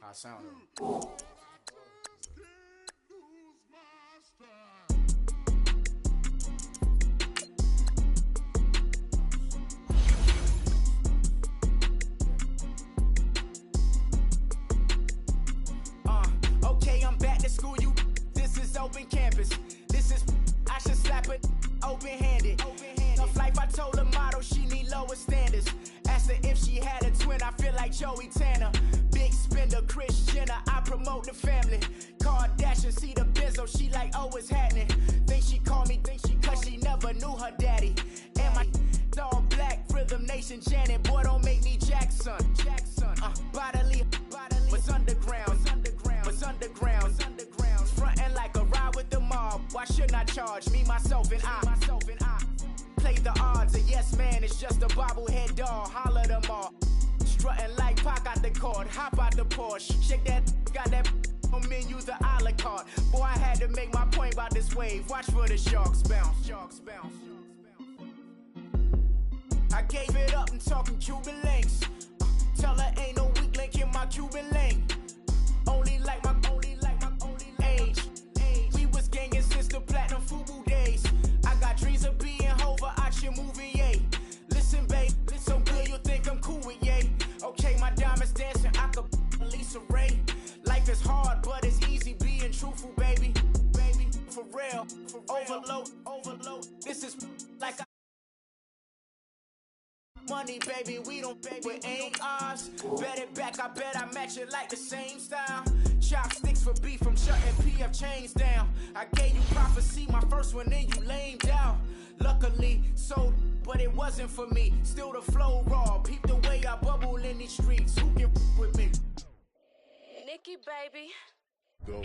I sound okay, I'm back to school, you. This is open campus. This is, I should slap it open-handed. Tough life, I told the model she need lower standards. Asked her if she had a twin, I feel like Joey Tanner. Big spender, Kris Jenner, I promote the family. Kardashian, see the Benzo, she like, oh, it's happening. Think she call me, cause she never knew her daddy. And my all black, Rhythm Nation, Janet, boy, don't make me Jackson. Bodily, was underground. Frontin' like a ride with the mob. Why shouldn't I charge me, myself, and I? Play the odds, a yes man, it's just a bobblehead doll. Holler them all. Strutting like Pac out the court, hop out the Porsche. Shake that, got that on menu, the a la carte. Boy, I had to make my point about this wave. Watch for the sharks bounce. I gave it up and talking Cuban links. Tell her ain't no weak link in my Cuban link. Only like my age. We was gangin' since the platinum FUBU days. I got dreams of being Hova out your movie, yay. Listen, babe, so good you think I'm cool with yay. Okay, my diamonds dancing, I could Lisa Ray. Life is hard, but it's easy being truthful, baby. For real. Overload. This is like I money, baby, we don't pay with ain't ours. Bet it back, I bet I match it like the same style. Chopsticks for beef, I'm shutting PF chains down. I gave you prophecy, my first one, then you lamed out. Luckily, sold, but it wasn't for me. Still the flow raw, peep the way I bubble in these streets. Who can with me? Nikki, baby. Go.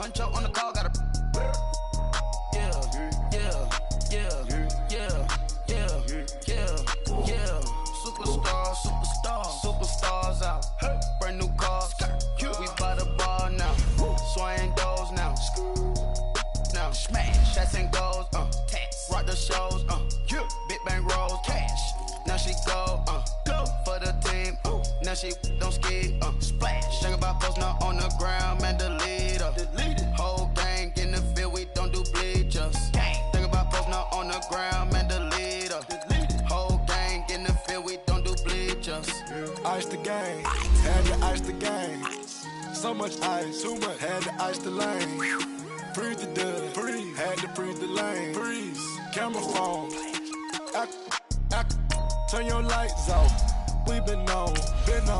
Huncho on the call, got a. Yeah. Superstars out. Brand new cars. We by the bar now. Swaying doors now. Now smash. Shots and goals. Rock the shows. Big bang rolls. Cash. Now she go. For the team. Now she don't ski. Splash. Think about post now on the ground. Man, delete her. Whole gang in the field. We don't do bleachers. Think about post now on the ground. Man, delete her. Whole gang in the field. We don't do bleachers. Ice the game, had to ice the game. So much ice, too much, had to ice the lane. Freeze the dud, freeze, had to freeze the lane. Freeze, camera phone, turn your lights off. We been on.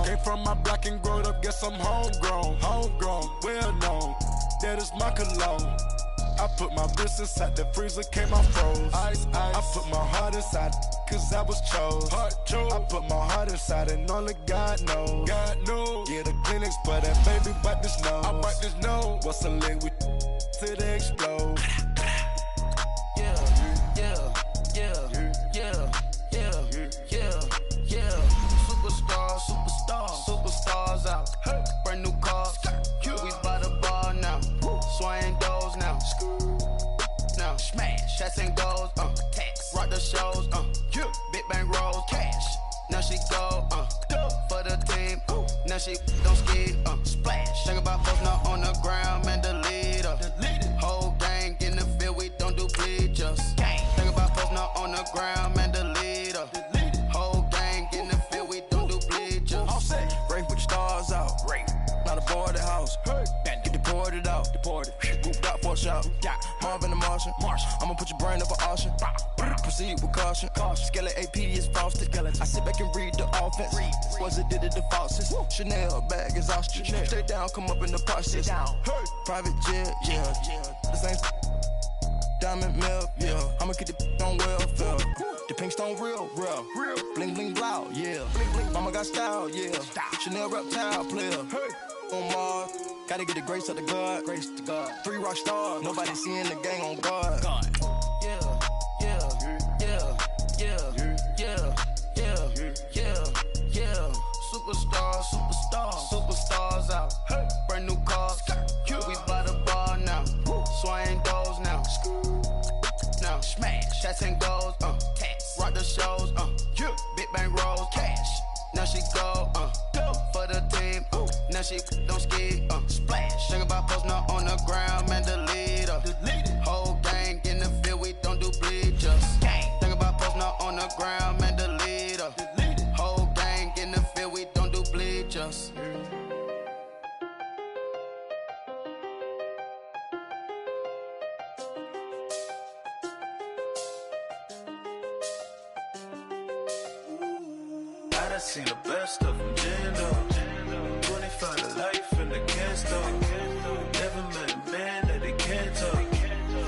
Came from my block and growed up, guess I'm homegrown, well known. That is my cologne. I put my wrist inside the freezer, came out froze. Ice. I put my heart inside, cause I was chose. I put my heart inside and only God knows. Yeah, the clinics, but that baby bite this nose. I bite this nose. What's a leg with till they explode? Superstars out. Brand new cars. We by the bar now. Swaying doors now. Now smash. Shots and goals. Rock the shows. Big bang rolls. Cash. Now she go. For the team. Now she don't ski. Splash. Think about folks now on the ground. Man, delete her. Whole gang in the field. We don't do bleachers. Think about folks now on the ground. Man, delete her. Whole gang in the field. We don't do bleachers. All set. Rain put your stars out. Rain. Not a board the house. Get deported out. Deported. Moved out for a shot. Marvin the Martian. I'ma put your brain up for auction. Proceed with caution. Skeleton AP is frosted. I sit back and read the offense. Was it did it the falsest? Chanel bag is ostrich. Stay down, come up in the process. Private jet, yeah. The same diamond milk, yeah. I'ma get the on welfare. The pink stone real. Bling bling blow, yeah. Mama got style, yeah. Chanel reptile player. On Mars, gotta get the grace of the God. 3 rock stars, nobody seeing the gang on guard. Superstars out. Brand new cars. We by the bar now. Swaying doors now. Now smash. Shots and goals. Rock the shows. Big bang rolls. Cash. Now she go. For the team. Now she don't ski. Splash. Think about post now on the ground. Man, delete her. Whole gang in the field. We don't do bleachers. Think about post now on the ground. Man, delete her. Whole gang in the field. We don't do bleachers. I done seen the best of them jammed up. 25 to life in the can't stop. Never met a man that they can't talk.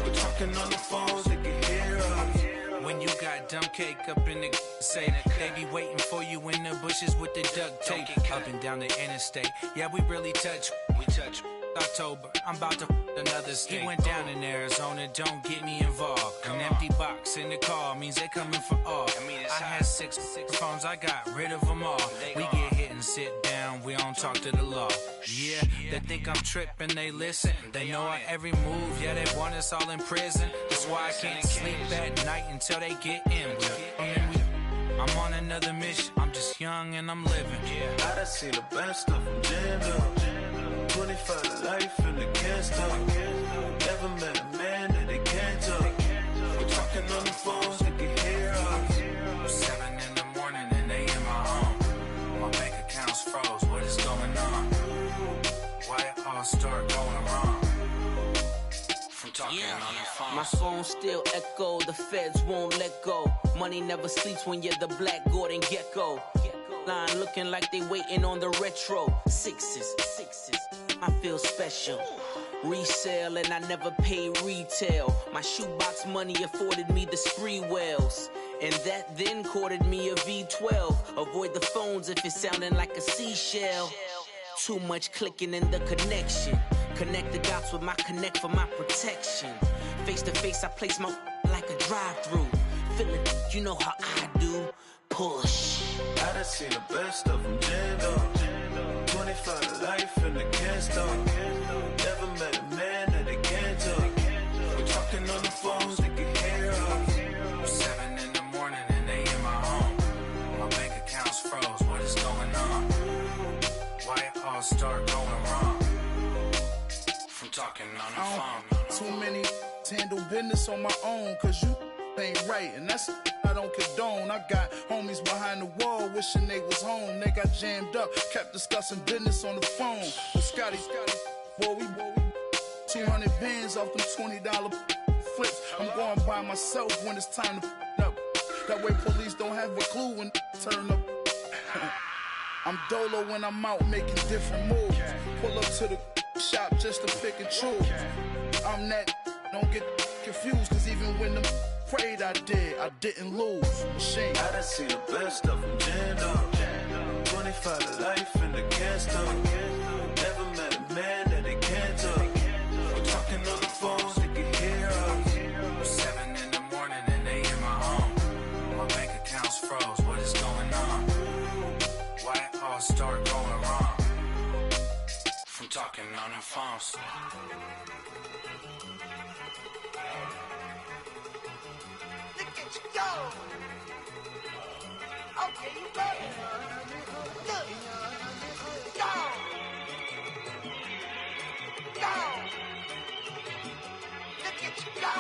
We're talking on the phones, they can hear us. When you got dumb cake up in the say, they be waiting for you in the bushes with the duct tape. Up and down the interstate, yeah, we really touch. October, I'm about to another state. He went down in Arizona, don't get me involved. An empty box in the car means they coming for all. I had 6 phones, I got rid of them all. We get hit and sit down, we don't talk to the law. Yeah, they think I'm tripping, they listen. They know our every move, yeah, they want us all in prison. That's why I can't sleep at night until they get in. I'm on another mission, I'm just young and I'm living. I done seen the best of them jammed up. 25 to life in the can't stop. Never met a man that they can't talk. We're talking on the phones, they can hear us. 7 in the morning and they in my home. My bank account's froze, what is going on? Why it all start going wrong? From talking on the phone. My phone still echo, the feds won't let go. Money never sleeps when you're the black Gordon Gecko. Line looking like they waiting on the retro. Sixes, I feel special. Resale and I never pay retail. My shoebox money afforded me the spree wells. And that then courted me a V12. Avoid the phones if it's sounding like a seashell. Too much clicking in the connection. Connect the dots with my connect for my protection. Face to face, I place my like a drive-through. Feel it, you know how I do. Push. I done seen the best of them jammed up. 25 to life in the can't stop. Never met a man that they can't talk. We're talking on the phones, they can hear us. 7 in the morning and they in my home. My bank account's froze, what is going on? Why it all start going wrong? From talking on the phone. Too many handle business on my own, cause you ain't right, and that's I don't condone. I got homies behind the wall wishing they was home. They got jammed up, kept discussing business on the phone. With Scotty, boy, we 200 bands off them $20 flips. I'm going by myself when it's time to up. That way police don't have a clue when turn up. I'm dolo when I'm out making different moves. Pull up to the shop just to pick and choose. I'm that, don't get confused, cause even when them prayed I didn't lose. Machine. I done seen the best of them jammed up. 25 to life in the can't stop. Never met a man that they can't talk. We're talking on the phones, they can hear us. 7 in the morning and they in my home. My bank account's froze, what is going on? Why it all start going wrong? From talking on the phones. Look at you go. Okay, you better. Look. Go. Go. Look at you go.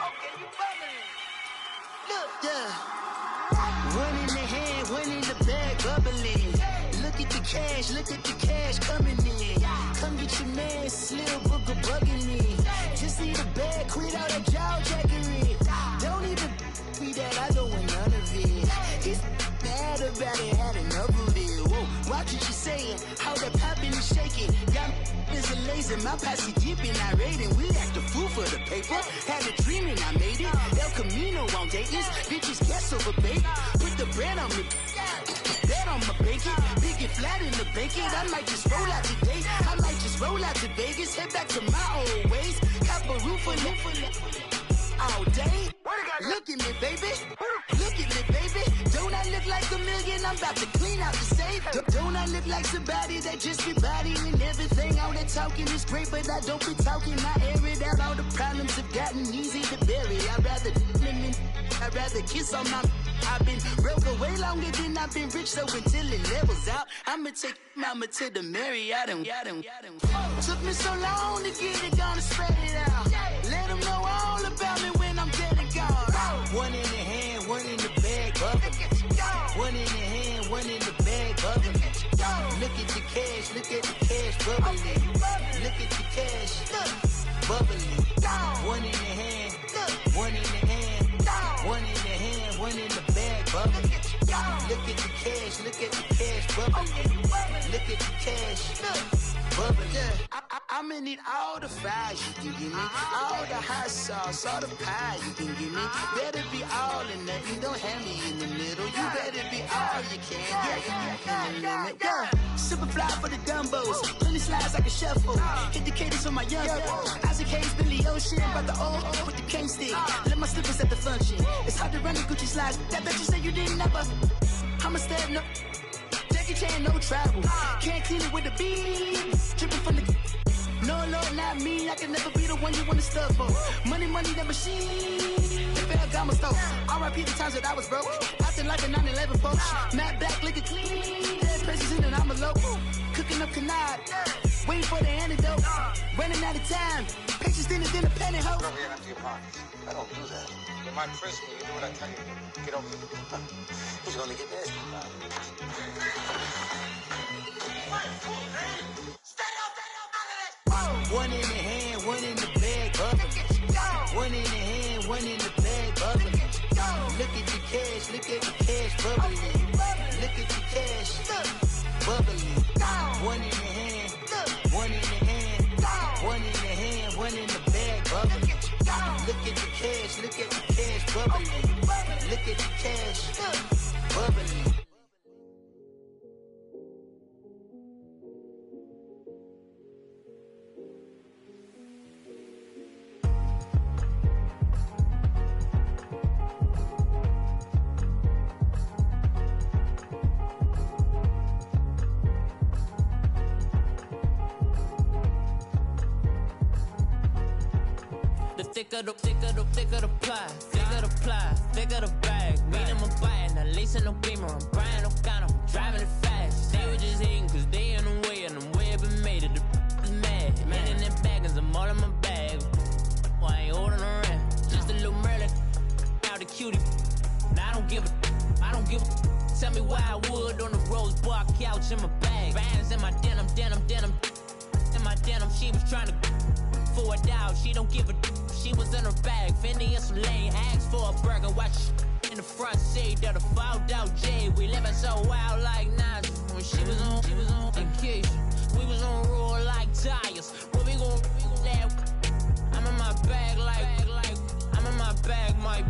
Okay, you better. Look. Yeah. One in the hand, one in the bag, bubbling. Look at the cash coming in. Come get your man, Slim Booker bugging me. Just need a bag, quit all that jaw jackery. Don't even be that, I don't want none of it. He's mad about it, had enough of it. Whoa, watch what you saying, how that poppin' and shaking. Got is a lazy, my posse deep and I raiding. We act a fool for the paper, had a dream and I made it. El Camino on Dayton's, bitches guess over bait. Put the bread on me. Bet on my bacon, big and flat in the bacon. I might just roll out today. I might just roll out to Vegas, head back to my old ways. Cap a roof for all day. Look at me, baby. Look at me, baby. Don't I look like a million? I'm about to clean out the safe. Don't I look like somebody that just be bodying everything? All that talking is great, but I don't be talking. I air it out. All the problems have gotten easy to bury. I'd rather kiss on my. I've been broke away longer than I've been rich, so until it levels out, I'ma take mama to the Marriott and took me so long to get it, gonna spread it out. Let them know all about me when I'm dead and gone. One in the hand, one in the bag, bubbling. One in the hand, one in the bag, bubbling. Look at the cash, bubbling. Look at the cash, bubbling. One in the hand, one in the hand. One in the hand, one in the bag, bubbling. Look at the cash, bubbling. Look at the cash, bubbling. I'ma need all the fries you can give me, all the hot sauce, all the pie you can give me. Better be all in nothing, don't have me in the middle. You better be all you can, yeah. Super fly for the dumbos, plenty slides like a shuffle. Hit the cadence on my young Isaac Hayes, Billy Ocean, about the old with the cane stick. Let my slippers at the function. It's hard to run the Gucci slides. That bet you say you didn't never. I'ma stand up. Jackie Chan, no travel. Can't clean it with the beat. Dripping from the. No, Lord, not me. I can never be the one you wanna stuff for. Money, that machine. If I got my stuff. R.I.P. the times that I was broke. Acting like a 9/11 folks. Matte black, liquor clean. Dead places in and I'm a local. Cooking up canard. Waiting for the antidote. Running out of time. Patience thinner than a penny hoe. Over here and empty your pockets. I don't do that. You're my prisoner. You do what I tell you to. Get over here. He's gonna get nasty about it. One in the hand, one in the bag, bubbling. One in the hand, one in the bag, bubbling. Look at the cash, bubbling. Look at the cash, bubbling. One in the hand, one in the hand, one in the hand, one in the bag, bubbling. Look at the cash, bubbling. Look at the cash, bubbling. thicker the pie, thicker the ply, thicker the bag. Meet them a buying, at least in no beamer. I'm Brian O'Connor, I'm driving it fast. They were just hating cause they in the way, and I'm way up and made it. The is mad. Man in them baggins, I'm all in my bag. Why I ain't holding around? Just a little Merlin, out the cutie. Now I don't give a. Tell me why I would on the rose bar couch in my bag. Bands in my denim. In my denim, she was trying to for a doubt. She don't give a. She was in her bag. Fendi and some lane hags for a burger. Watch in the front seat of the fouled out J. We living so wild like Nas. When she was on vacation. We was on roll like tires. What we gon' I'm in my bag like I'm in my bag, my.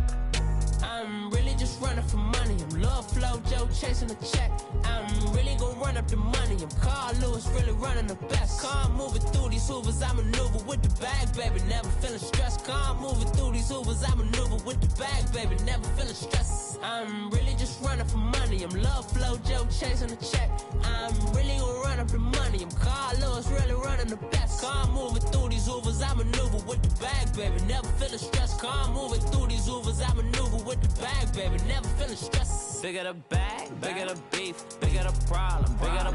I'm really just running for money. I'm Love Flow Joe chasing the check. I'm really gon' run up the money. I'm Carl Lewis, really running the best. Calm moving through these hoovers, I maneuver with the bag, baby. Never feeling stressed. Calm moving through these hoovers, I maneuver with the bag, baby. Never feeling stressed. I'm really just running for money. I'm Love Flow Joe chasing the check. I'm really gon' run up the money. I'm Carl Lewis, really running the best. Calm moving through these hoovers, I maneuver with the bag, baby. Never feeling stressed. Calm moving through these hoovers, I maneuver with the bag, baby. Never feeling stressed. Bigger the bag, bigger the beef, bigger the problem, bigger the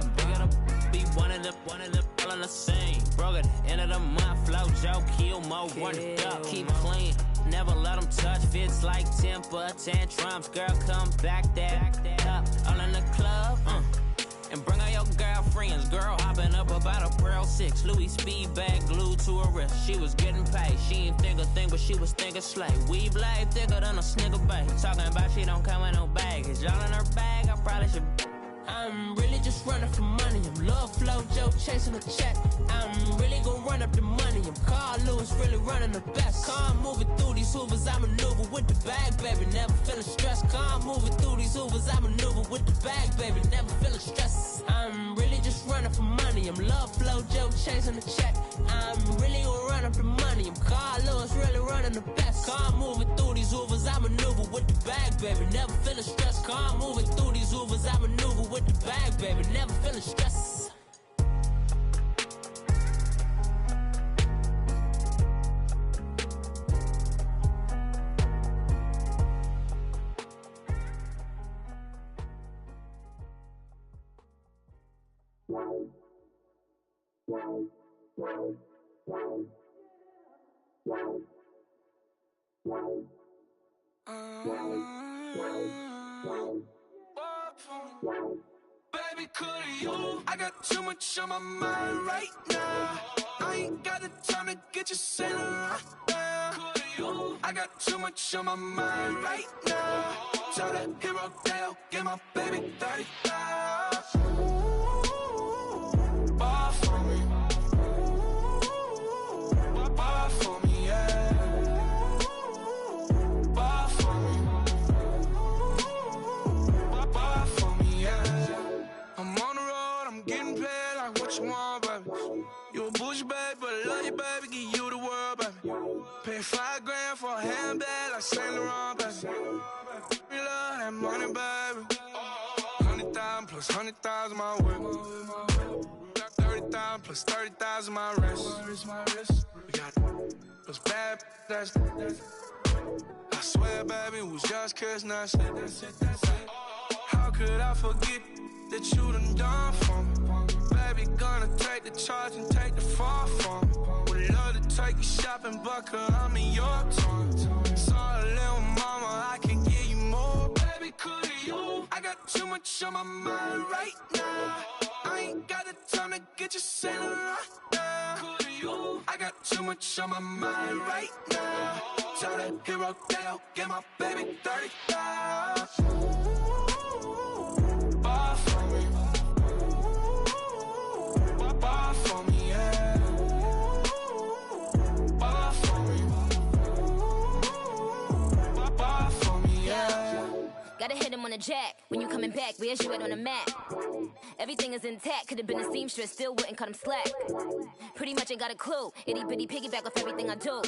be one of the all in the same. Broke at the end of the month, Flow Joe, kill mo, run it up, keep clean. Never let them touch, fits like temper tantrums. Girl, come back that up, all in the club, and bring all your girlfriends. Girl hopping up about a Pearl 6 Louis speed bag glued to her wrist. She was getting paid, she ain't think a thing, but she was thinking slay. We blade thicker than a snigger bag. Talking about she don't come with no baggage. Y'all in her bag, I probably should. I'm really just running for money. I'm Love Flow Joe chasing the check. I'm really gon' run up the money. I'm Carl Lewis, really running the best. Calm moving through these hoovers, I maneuver with the bag, baby. Never feeling stressed. Calm moving through these hoovers, I maneuver with the bag, baby. Never feeling stressed. I'm really just running for money. I'm Love Flow Joe chasing the check. I'm really gon' run up the money. I'm Carl Lewis, really running the best. Calm moving through these hoovers, I maneuver with the bag, baby. Never feeling stressed. Calm moving through these hoovers, I maneuver with the bag, baby. Never feeling stressed. Baby, could you? I got too much on my mind right now. I ain't got the time to get you sitting right now. Could you? I got too much on my mind right now. Tell that hero Dale, get my baby 30,000. Bar for me. Bar for me, yeah. Bar for me. Bar for me, yeah. I'm on the road, I'm getting paid like what you want, baby. You a bougie, baby, but I love you, baby. Give you the world, baby. Pay $5 grand for a handbag like Saint Laurent, baby. We love that money, baby. 100,000 plus 100,000 my way. 30,000 plus 30,000 my wrist. We got those bad, that's. I swear, baby, it was just kiss, now how could I forget that you done for me? Baby, gonna take the charge and take the fall from me. Would love to take you shopping, but I'm in your time. Sorry, little mama, I can give you more. Baby, could you? I got too much on my mind right now. I ain't got the time to get you sitting right now. Could you? I got too much on my mind right now. Tell that hero Dale, get my baby 30,000. Bar for me. Bar for me, yeah. Bar for me. Bar for me, yeah. Gotta hit him on the jack. When you coming back, where's you at on the map? Everything is intact. Could've been a seamstress, still wouldn't cut him slack. Pretty much ain't got a clue. Itty bitty piggyback off everything I do.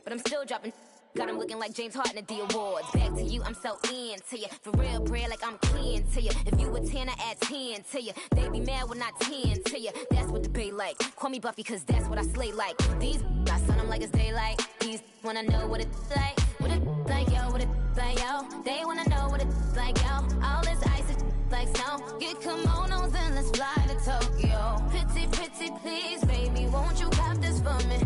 But I'm still dropping Got him looking like James Harden at the awards. Back to you, I'm so into you. For real, prayer like I'm kin to you. If you a 10, I add 10 to you. They be mad when I 10 to you. That's what the bay like. Call me Buffy, cause that's what I slay like. These I sun them like it's daylight. These wanna know what it's like. What it like, yo, what it like, yo. They wanna know what it's like, yo. All this ice is like snow. Get kimonos and let's fly to Tokyo. Pretty, pretty, please, baby, won't you cop this for me?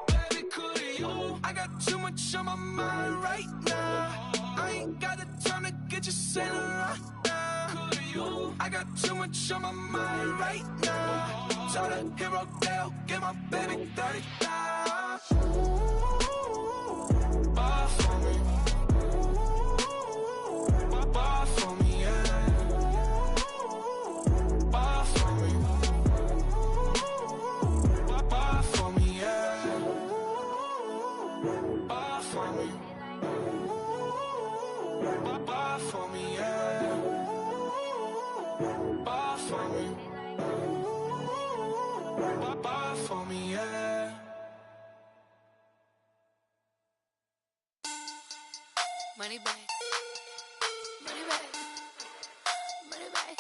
Baby, could you? I got too much on my mind right now. I ain't got the time to get you sailing right now. Could you? I got too much on my mind right now. Try the hero Dale, get my baby 30,000. Bar for me. Bar for me, yeah. Bar for me. Bar for me, yeah. Bar for me. Bar for me, yeah. Bar for me. Bar for me, yeah. Money back. Money back. Money back.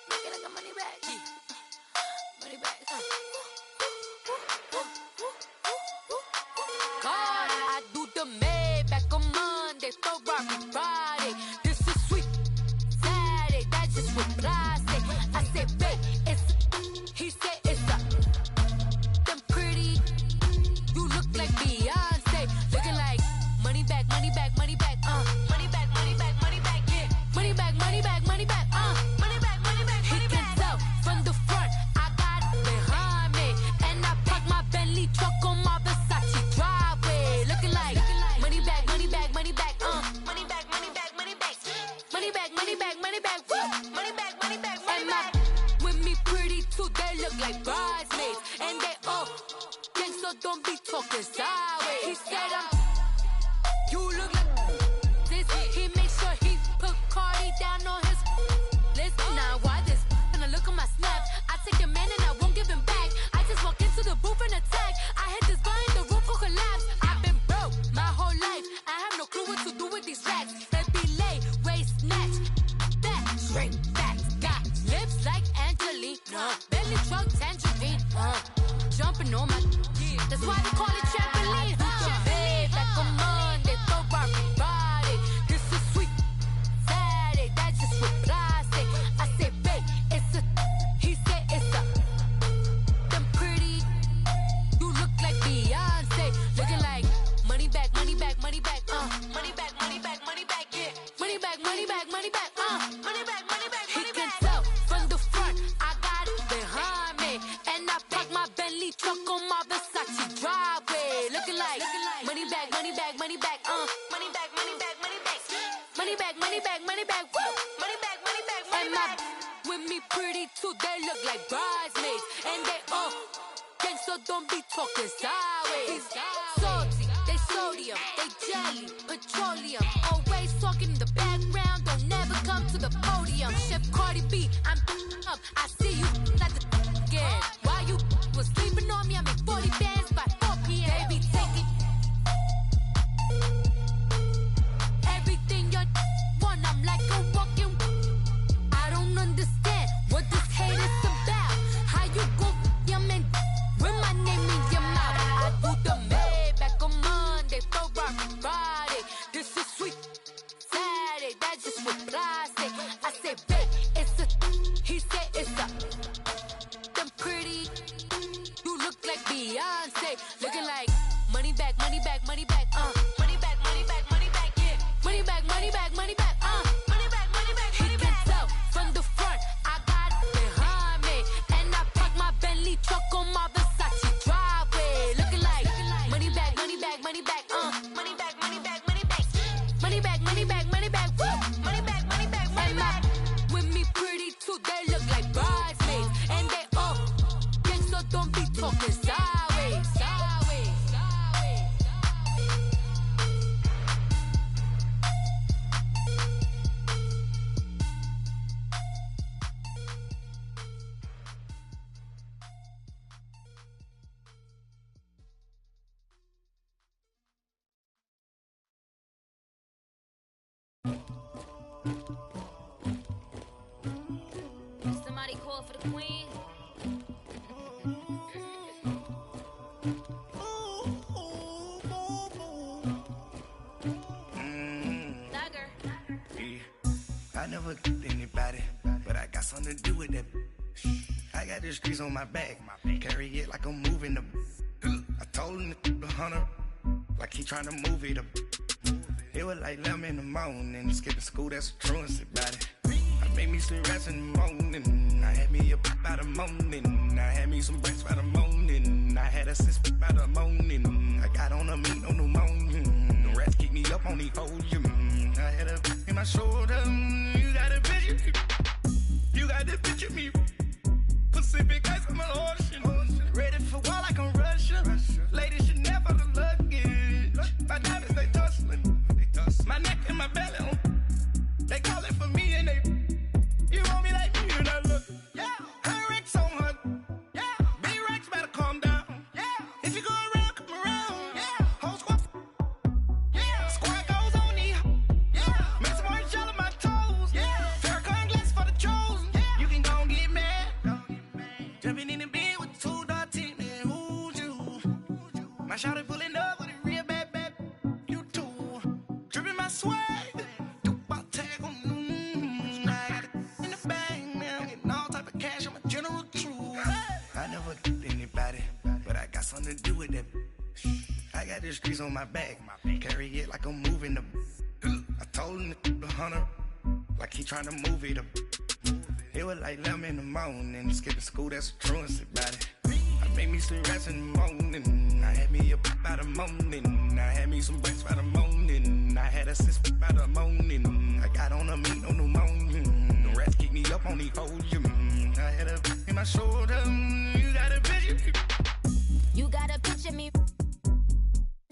Make it like a money back. Money back. God, I do the Maybach on Monday, Ferrari Friday. This is sweet Saturday, that's just what I say. I said, babe, it's he said it's a them pretty. You look like Beyonce, looking like money back, money back, money back, money back, money back, money back, yeah. Money back, money back, money back, money back, money back, money back. He can tell from the front, I got it behind me, and I park my Bentley truck on my Versace driveway, looking like money back, money back, money back, money back, money back, money back, money back, money back, money back, woo, money back, money back, money back. With me pretty too, they look like bridesmaids, and they all gang, so don't be talking sideways. He said you look like this. He make sure he put Cardi down on his list. Now why this? When I look at my snap, I take your man and I won't give him back. I just walk into the booth and attack. I hit this guy in the roof will collapse. I've been broke my whole life. I have no clue what to do with these racks. Baby lay, waist snatch, that straight back. Got lips like Angelina, belly truck tangerine, jumping on my. That's why they call it trampoline. Back on Monday, Ferrari Friday. This is sweet Saturday, that's just what I say. I say, babe, it's a. He said it's a. Them pretty. You look like Beyonce, looking like money back, money back, money back, money back, money back, money back, yeah. Money back, money back, money back, money back, money back. He can tell from the front, I got it behind me, and I park my Bentley truck on my Versace driveway, looking like money back, money back, money back, money back, money back, money back, money back, money back, money back, woo, money back, money back, money back. With me pretty too, they look like bridesmaids, and they all gang, so don't be talking sideways. Salty, they sodium, they jelly, petroleum, always talking in the background, don't never come to the podium. Chef Cardi B, I'm up, I see you like the again. Why you was sleeping on me? I make 40 bands by 4 p.m. Baby, take it. Everything you want, I'm like a walking. I don't understand what this hate is about. How you go, your man, with my name in your mouth. I do the Maybach on Monday, Ferrari Friday. This is sweet Saturday, that's just what I say. I say, babe, it's a. He said it's a. Them pretty. You look like Beyonce, looking like money back, money back, money back, money back, money back, money back, yeah. Money back, money back, money back, money back, money back, money back. He can tell from the front, I got it behind me, and I park my Bentley truck on my Versace driveway, looking like money back, money back, money back, money back, money back, money back, money back, money back, money back, woo, money back, money back. Somebody call for the queen. I never anybody, but I got something to do with that. I got the streets on my back, carry it like I'm moving the. I told him the hunter, like he trying to move it up. It was like 11 in the morning, skipping school, that's a truancy about it. I made me some rest in the morning, I had me up by the morning, I had me some breaks by the morning, I had a sis by the morning, I got on a meat on the morning, the rats keep me up on the podium, I had a in my shoulder, you got a picture, you got to picture me, Pacific ice on my ocean, ready for war like I'm Russia, ladies should never the luggage, my diamonds they tussling, my neck and my belly on, they call it for me and they, you want me like me and I look, yeah, her Rex on her, yeah, B-Rex better calm down, yeah, if you go around, come around, yeah, whole squad, yeah, squad goes on the, yeah, make some orange gel on my toes, yeah, Farrakhan glass for the chosen, yeah, you can go and get mad, jumping in the bed with 2 dark teeth, man, who's you, my shawty pulling up with a real bad, you too, dripping my swag, something to do with that. I got the streets on my back, carry it like I'm moving the. I told him the hunter, like he trying to move it up. It was like 11 in the morning, skipping school, that's a truancy about it. I made me some rest in the morning, I had me up by the morning, I had me some breaks by the morning, I had a sis by the morning, I got on a meat on the morning, the rats keep me up on the podium, I had a in my shoulder, you got a picture. You gotta picture me.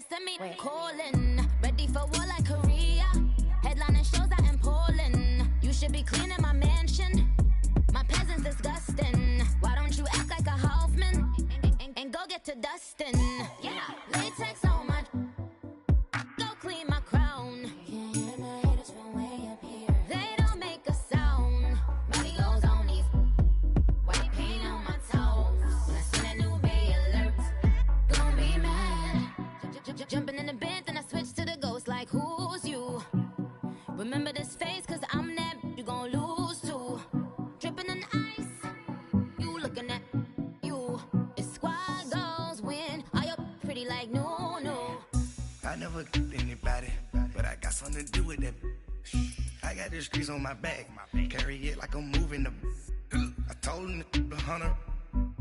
Send me calling. Ready for war like Korea. Headlining shows out in Poland. You should be cleaning my mansion. My peasants disgusting. Why don't you act like a Hoffman? And go get to dustin'. Yeah, latex on my. Go clean my crown. Can't hear my haters from way up here. They don't make a sound. Money goes on these. White paint on my toes. When I see that new bay alert. Jumping in the bed, then I switch to the ghost like who's you? Remember this face, cause I'm that you gon' lose too. Dripping in ice, you looking at you. It's squad goals win, are you pretty like no? I never anybody, but I got something to do with that. I got the streets on my back, carry it like I'm moving the. I told him the hunter,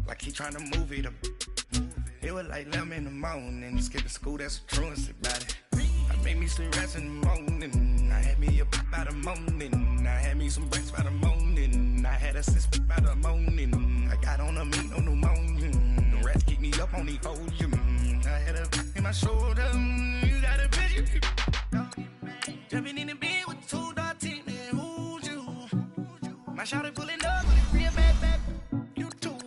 like he trying to move it up. It was like 11 in the morning, skipping school, that's a truancy about it. I made me some rest in the morning, I had me up by the morning, I had me some breaks by the morning, I had a sis by the morning, I got on a meat on the morning, the rats keep me up on the podium, I had a in my shoulder, you got a picture, jumping in the bed with 2 dark teeth, man, who's you? My shawty pulling up with a real bad, you too,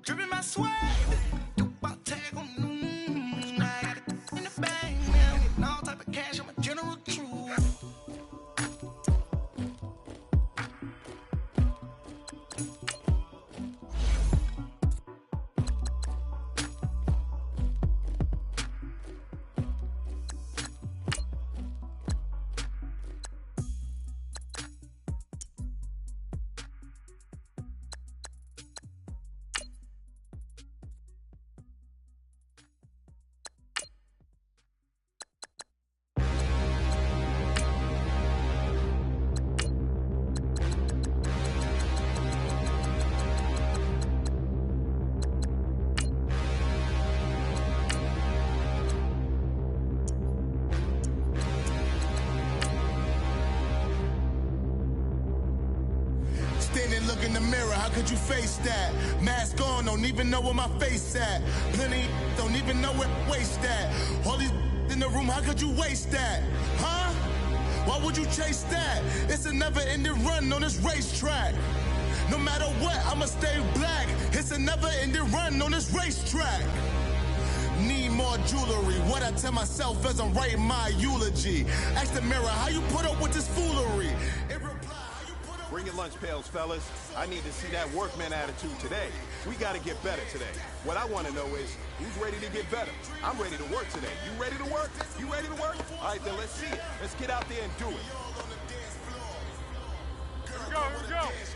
dripping my swag. Cash, I'm a general true. Look in the mirror, how could you face that? Mask on, don't even know where my face at. Plenty don't even know where waste at. All these in the room, how could you waste that? Huh? Why would you chase that? It's a never-ending run on this racetrack. No matter what, I'ma stay black. It's a never-ending run on this racetrack. Need more jewelry. What I tell myself as I'm writing my eulogy. Ask the mirror, how you put up with this foolery? lunch pails, fellas. I need to see that workman attitude today. We got to get better today. What I want to know is, who's ready to get better? I'm ready to work today. You ready to work? You ready to work? All right, then let's see it. Let's get out there and do it. Here we go, here we go.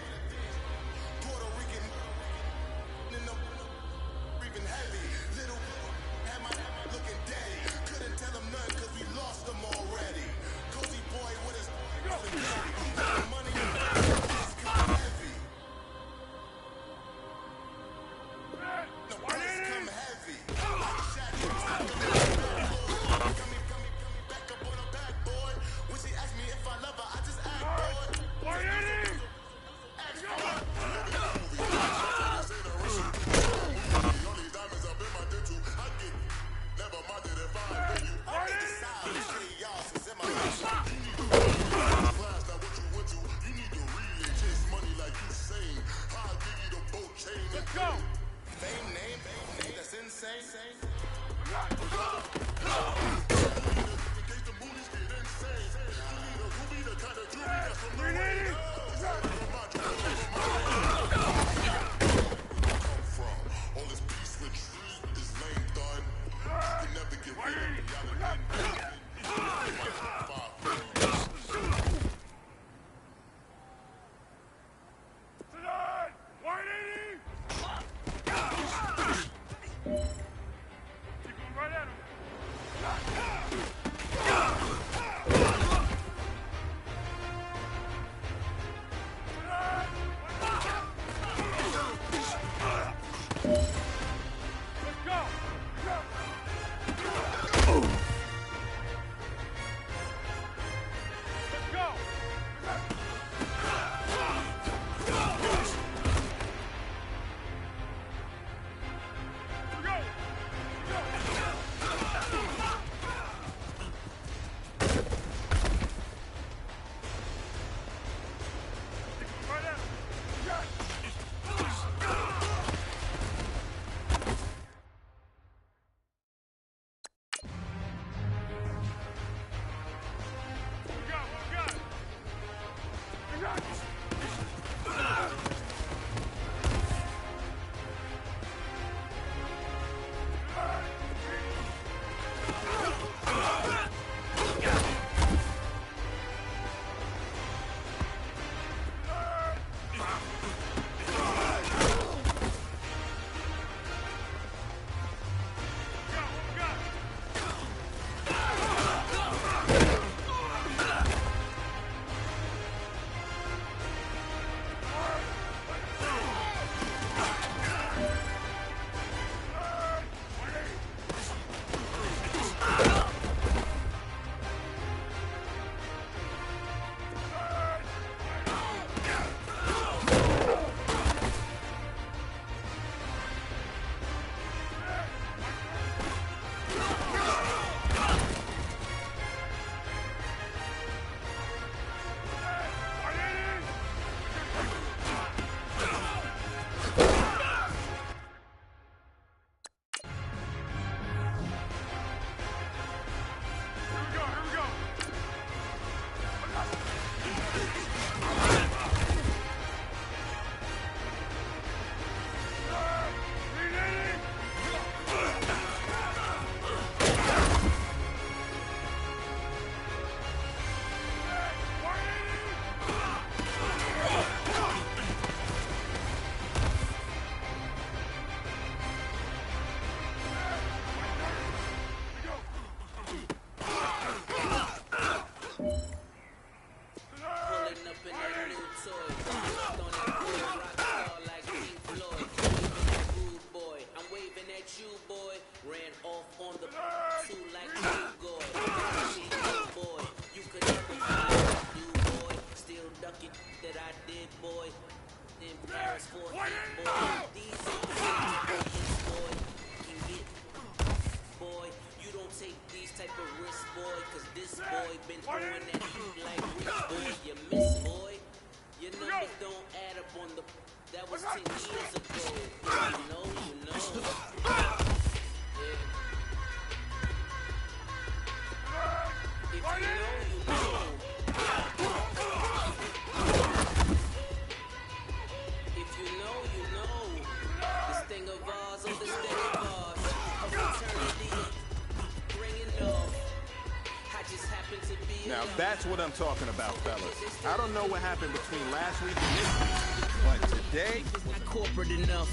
That's what I'm talking about, fellas. I don't know what happened between last week and this week, but today... Not corporate enough.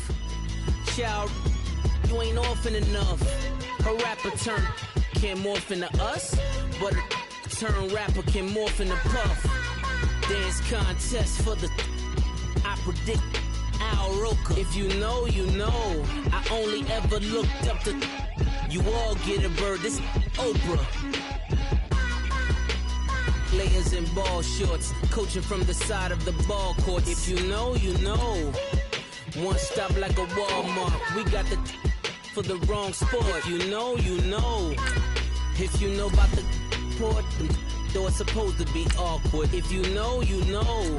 Child, you ain't orphan enough. Her rapper turn can't morph into us, but a turn rapper can morph into Puff. Dance contest for the... I predict Al Roker. If you know, you know. I only ever looked up to... You all get a bird, this Oprah. Players in ball shorts, coaching from the side of the ball court. If you know, you know. One stop like a Walmart. We got the for the wrong sport. If you know, you know. If you know about the port, though it's supposed to be awkward. If you know, you know.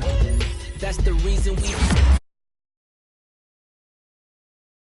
That's the reason we